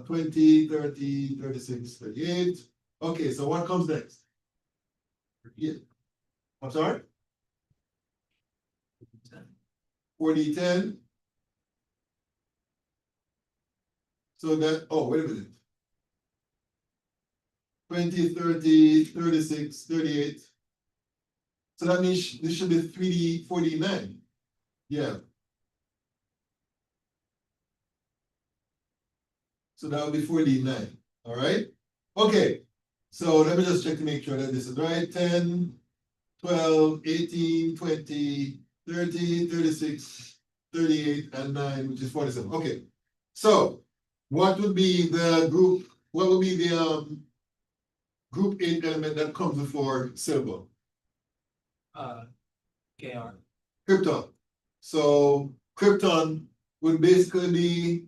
20, 30, 36, 38. Okay, so what comes next? Yeah. I'm sorry? 4d10. So that, oh, wait a minute. 20, 30, 36, 38. So that means this should be 3D, 49. Yeah. So that would be 49. All right. Okay. So let me just check to make sure that this is right. 10, 12, 18, 20, 30, 36, 38, and 9, which is 47. Okay. So what would be the group? What would be the group 8 element that comes before silver? KR. Krypton. So krypton would basically be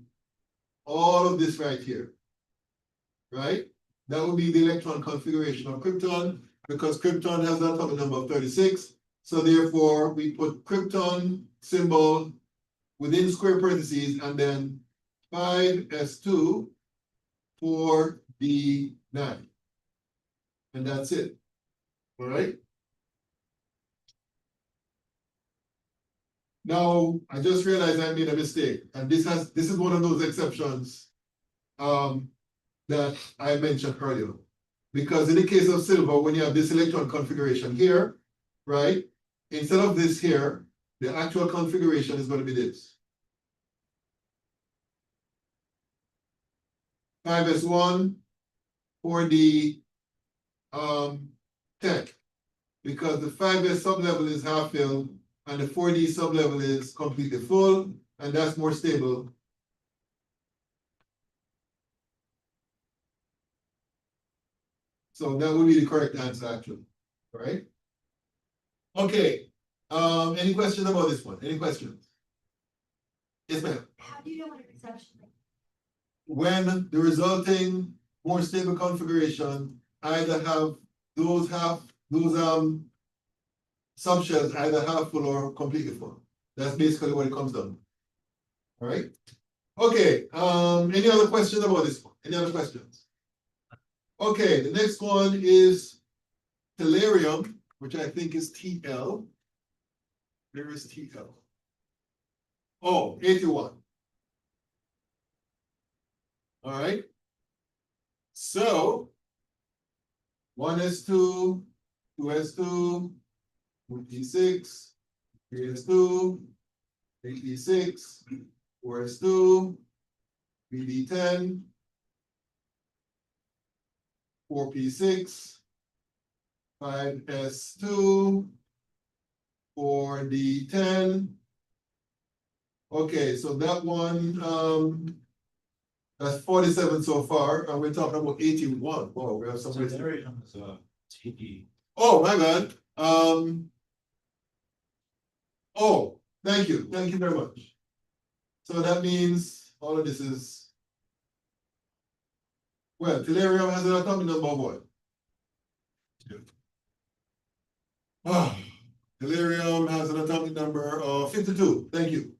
all of this right here. Right? That would be the electron configuration of krypton, because krypton has an atomic number of 36. So therefore, we put krypton symbol within square parentheses and then 5s2 4d9. And that's it. All right. Now, I just realized I made a mistake, and this is one of those exceptions that I mentioned earlier. Because in the case of silver, when you have this electron configuration here, right? Instead of this here, the actual configuration is going to be this. 5s1 4d 10. Because the 5s sublevel is half filled and the 4d sublevel is completely full, and that's more stable. So that would be the correct answer, actually. All right? Okay. Any questions about this one? Any questions? Yes, ma'am. How do you know what a reception is? When the resulting more stable configuration either have those subshells either half full or completely full. That's basically what it comes down to. All right. Okay. Any other questions about this one? Any other questions? Okay, the next one is tellurium, which I think is TL. Where is TL? Oh, 81. All right. So 1s2, 2s2, 2p6, 3s2, 8d6, 4s2, 3d10, 4p6, 5s2, 4d10. Okay, so that one, that's 47 so far, and we're talking about 81. Oh, we have some. Tellurium is a TE. Oh, my God. Oh, thank you. Thank you very much. So that means all of this is, well, tellurium has an atomic number of what? Ah, tellurium has an atomic number of 52. Thank you.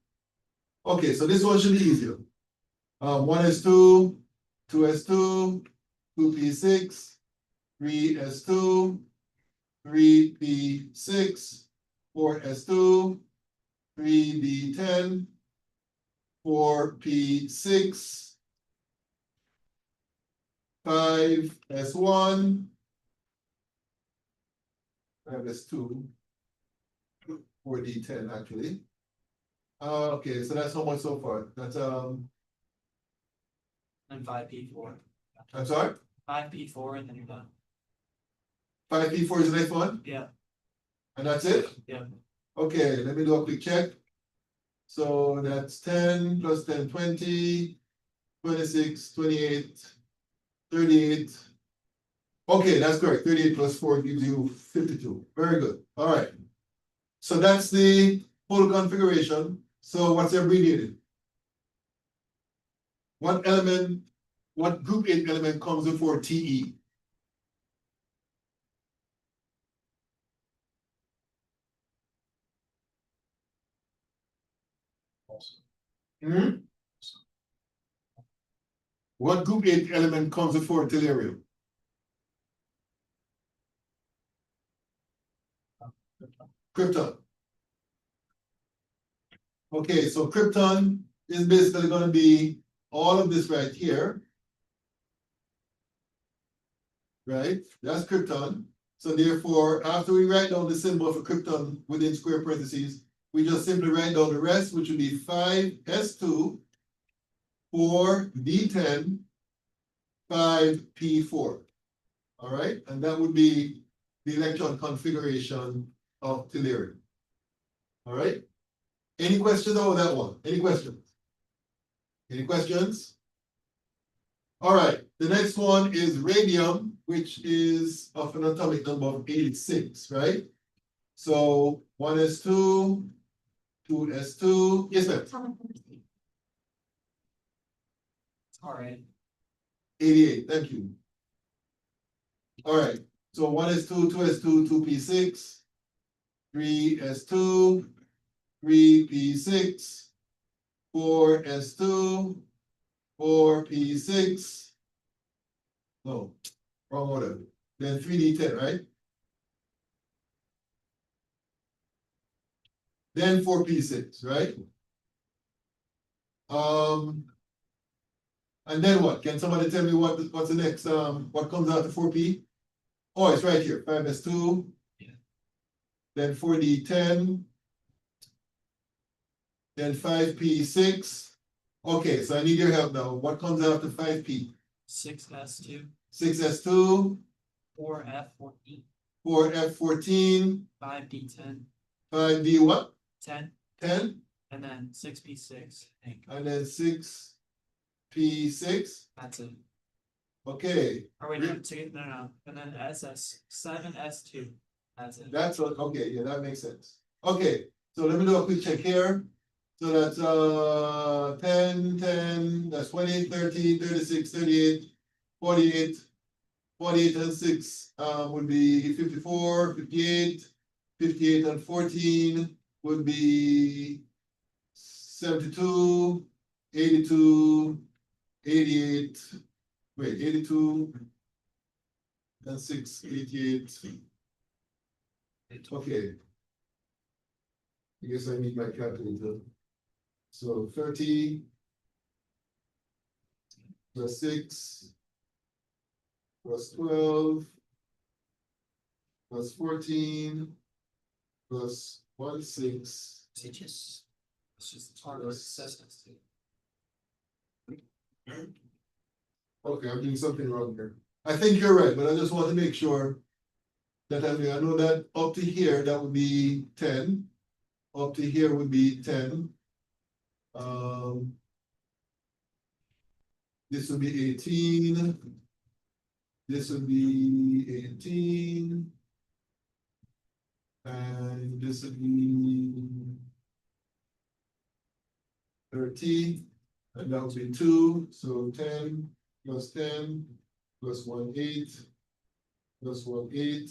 Okay, so this one should be easier. 1s2, 2s2, 2p6, 3s2, 3p6, 4s2, 3d10, 4p6, 5s1, 5s2, 4d10 actually. Okay, so that's how much so far. That's And 5p4. I'm sorry, 5p4 and then you're done. 5p4 is the next one, Yeah, and that's it? yeah. Okay, let me do a quick check. So that's 10 plus 10, 20, 26, 28, 38. Okay, that's correct. 38 plus 4 gives you 52. Very good. All right. So that's the full configuration. So what's abbreviated? What element, what group 8 element comes before TE? Hmm? What group 8 element comes before tellurium? Krypton. Okay, so krypton is basically going to be all of this right here. Right? That's krypton. So therefore, after we write down the symbol for krypton within square parentheses, we just simply write down the rest, which would be 5s2, 4d10, 5p4. All right, and that would be the electron configuration of tellurium. All right. Any questions about that one? Any questions? Any questions? All right, the next one is radium, which is of an atomic number of 86, right? So 1s2, 2s2, yes, ma'am, Alright, 88, thank you. All right, so 1s2, 2s2, 2p6, 3s2, 3p6, 4s2, 4p6. No, wrong order. Then 3d10, right? Then 4p6, right? And then what? Can somebody tell me what's the next, what comes after 4p? Oh, it's right here, 5s2. Yeah. Then 4d10. Then 5p6. Okay, so I need your help now. What comes after 5p? 6s2, 6s2, 4f14, 4f14, 5d10, 5d what? 10, 10, and then 6p6, I think, and then 6p6. that's it. Okay, Or wait, no, and then 7s2, that's it. that's what, okay, yeah, that makes sense. Okay, so let me do a quick check here. So that's 10, 10, that's 20, 30, 36, 38, 48, 48 and 6 would be 54, 58, 58 and 14 would be 72, 82, 88, wait, 82 and 6, 88. Okay. I guess I need my calculator. So 30 plus 6 plus 12 plus 14 plus 1, 6. It's just part of assessments too. Okay, I'm doing something wrong here. I think you're right, but I just want to make sure that I know that up to here, that would be 10. Up to here would be 10. This would be 18. This would be 18. And this would be 30. And that would be 2. So 10 plus 10 plus 1, 8 plus 1, 8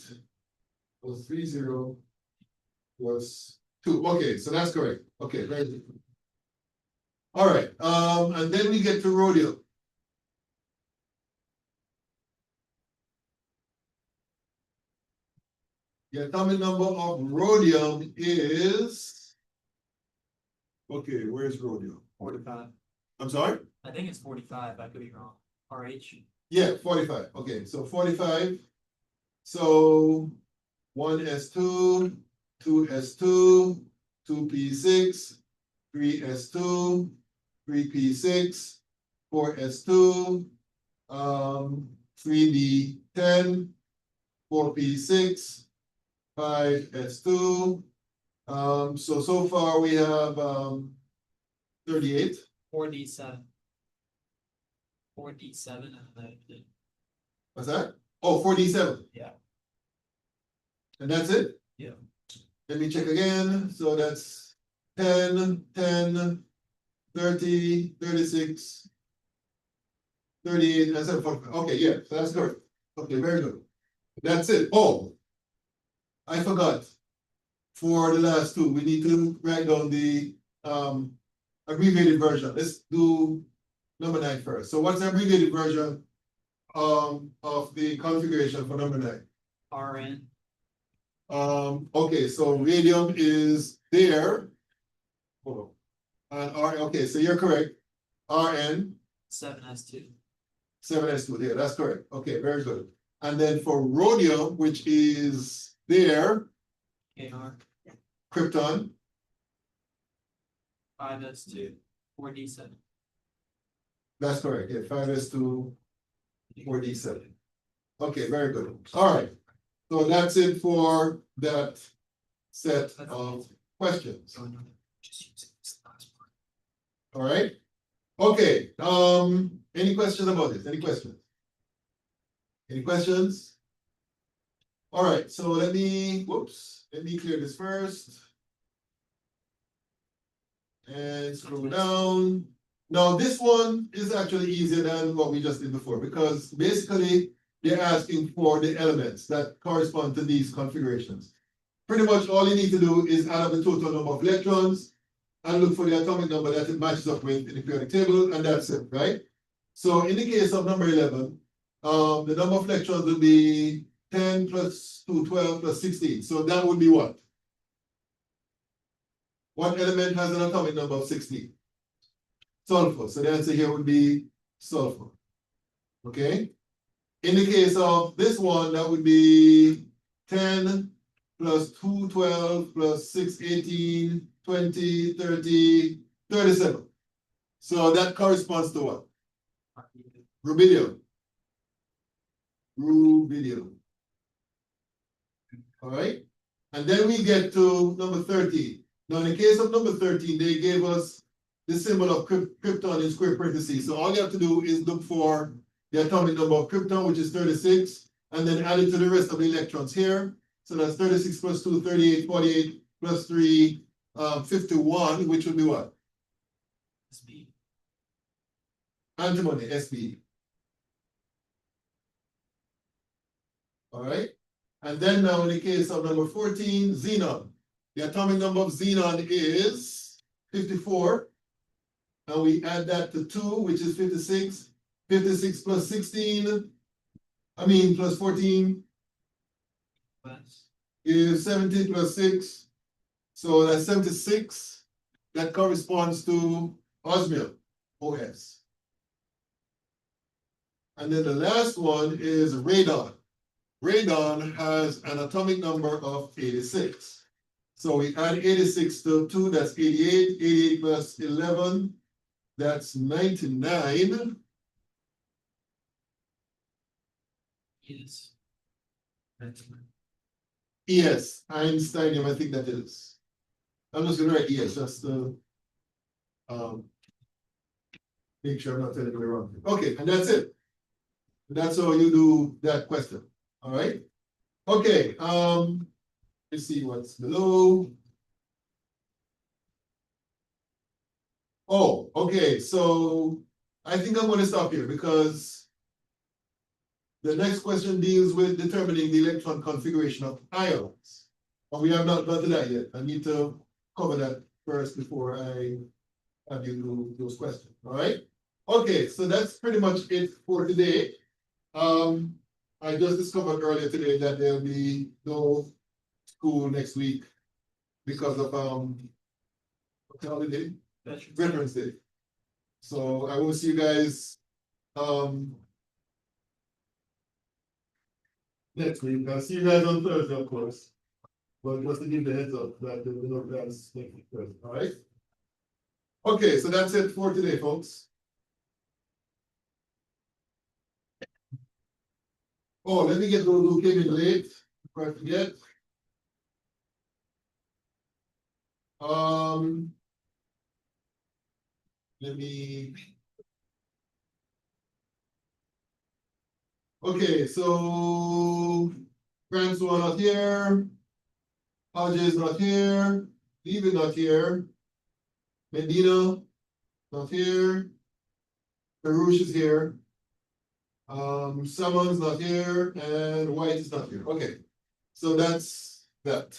plus 3, 0 plus 2. Okay, so that's correct. Okay, very good. All right, and then we get to rhodium. The atomic number of rhodium is. Okay, where's rhodium? 45. I'm sorry? I think it's 45, I could be wrong. RH. Yeah, 45. Okay, so 45. So 1s2, 2s2, 2p6, 3s2, 3p6, 4s2, 3d10, 4p6, 5s2. So far we have 38. 4d7. 4d7 and then What's that? Oh, 4d7. Yeah. And that's it? Yeah. Let me check again. So that's 10, 10, 30, 36, 38, and 7, 45. Okay, yeah, so that's good. Okay, very good. That's it. Oh, I forgot. For the last two, we need to write down the abbreviated version. Let's do number 9 first. So what's the abbreviated version of the configuration for number 9? RN. Okay, so radium is there. Hold on. And okay, so you're correct. Rn 7s2. 7s2 there, that's correct. Okay, very good. And then for rhodium, which is there, KR. krypton, 5s2. 4d7. that's correct. Yeah, 5s2, 4d7. Okay, very good. All right. So that's it for that set of questions. So just using this last part. All right. Okay, any questions about this? Any questions? Any questions? All right, so let me clear this first. And scroll down. Now, this one is actually easier than what we just did before, because basically they're asking for the elements that correspond to these configurations. Pretty much all you need to do is add up the total number of electrons and look for the atomic number that it matches up with in the periodic table, and that's it, right? So in the case of number 11, the number of electrons will be 10 plus 2, 12 plus 16. So that would be what? What element has an atomic number of 16? Sulfur. So the answer here would be sulfur. Okay? In the case of this one, that would be 10 plus 2, 12 plus 6, 18, 20, 30, 37. So that corresponds to what? Rubidium. Rubidium. All right? And then we get to number 13. Now, in the case of number 13, they gave us the symbol of krypton in square parentheses. So all you have to do is look for the atomic number of krypton, which is 36, and then add it to the rest of the electrons here. So that's 36 plus 2, 38, 48, plus 3, 51, which would be what? SB. Antimony, Sb. All right. And then now in the case of number 14, xenon. The atomic number of xenon is 54. And we add that to 2, which is 56. 56 plus 16, plus 14 is 17 plus 6. So that's 76. That corresponds to osmium, OS. And then the last one is radon. Radon has an atomic number of 86. So we add 86 to 2, that's 88. 88 plus 11, that's 99. Yes. Yes, Einsteinium, I think that is. I'm just gonna write yes, just to make sure I'm not telling you wrong. Okay, and that's it. That's how you do that question. All right. Okay, let's see what's below. Oh, okay, so I think I'm gonna stop here because the next question deals with determining the electron configuration of ions. But we have not got to that yet. I need to cover that first before I have you do those questions. All right. Okay, so that's pretty much it for today. I just discovered earlier today that there'll be no school next week because of what's the holiday? Veterans Day. So I will see you guys next week. I'll see you guys on Thursday, of course. But just to give the heads up that there will be no plans next week Thursday, all right? Okay, so that's it for today, folks. Oh, let me get those who came in late, before I forget. Let me. Okay, so Francois not here. Ajay is not here. David not here. Medina not here. Perush is here. Someone's not here, and White is not here. Okay, so that's that.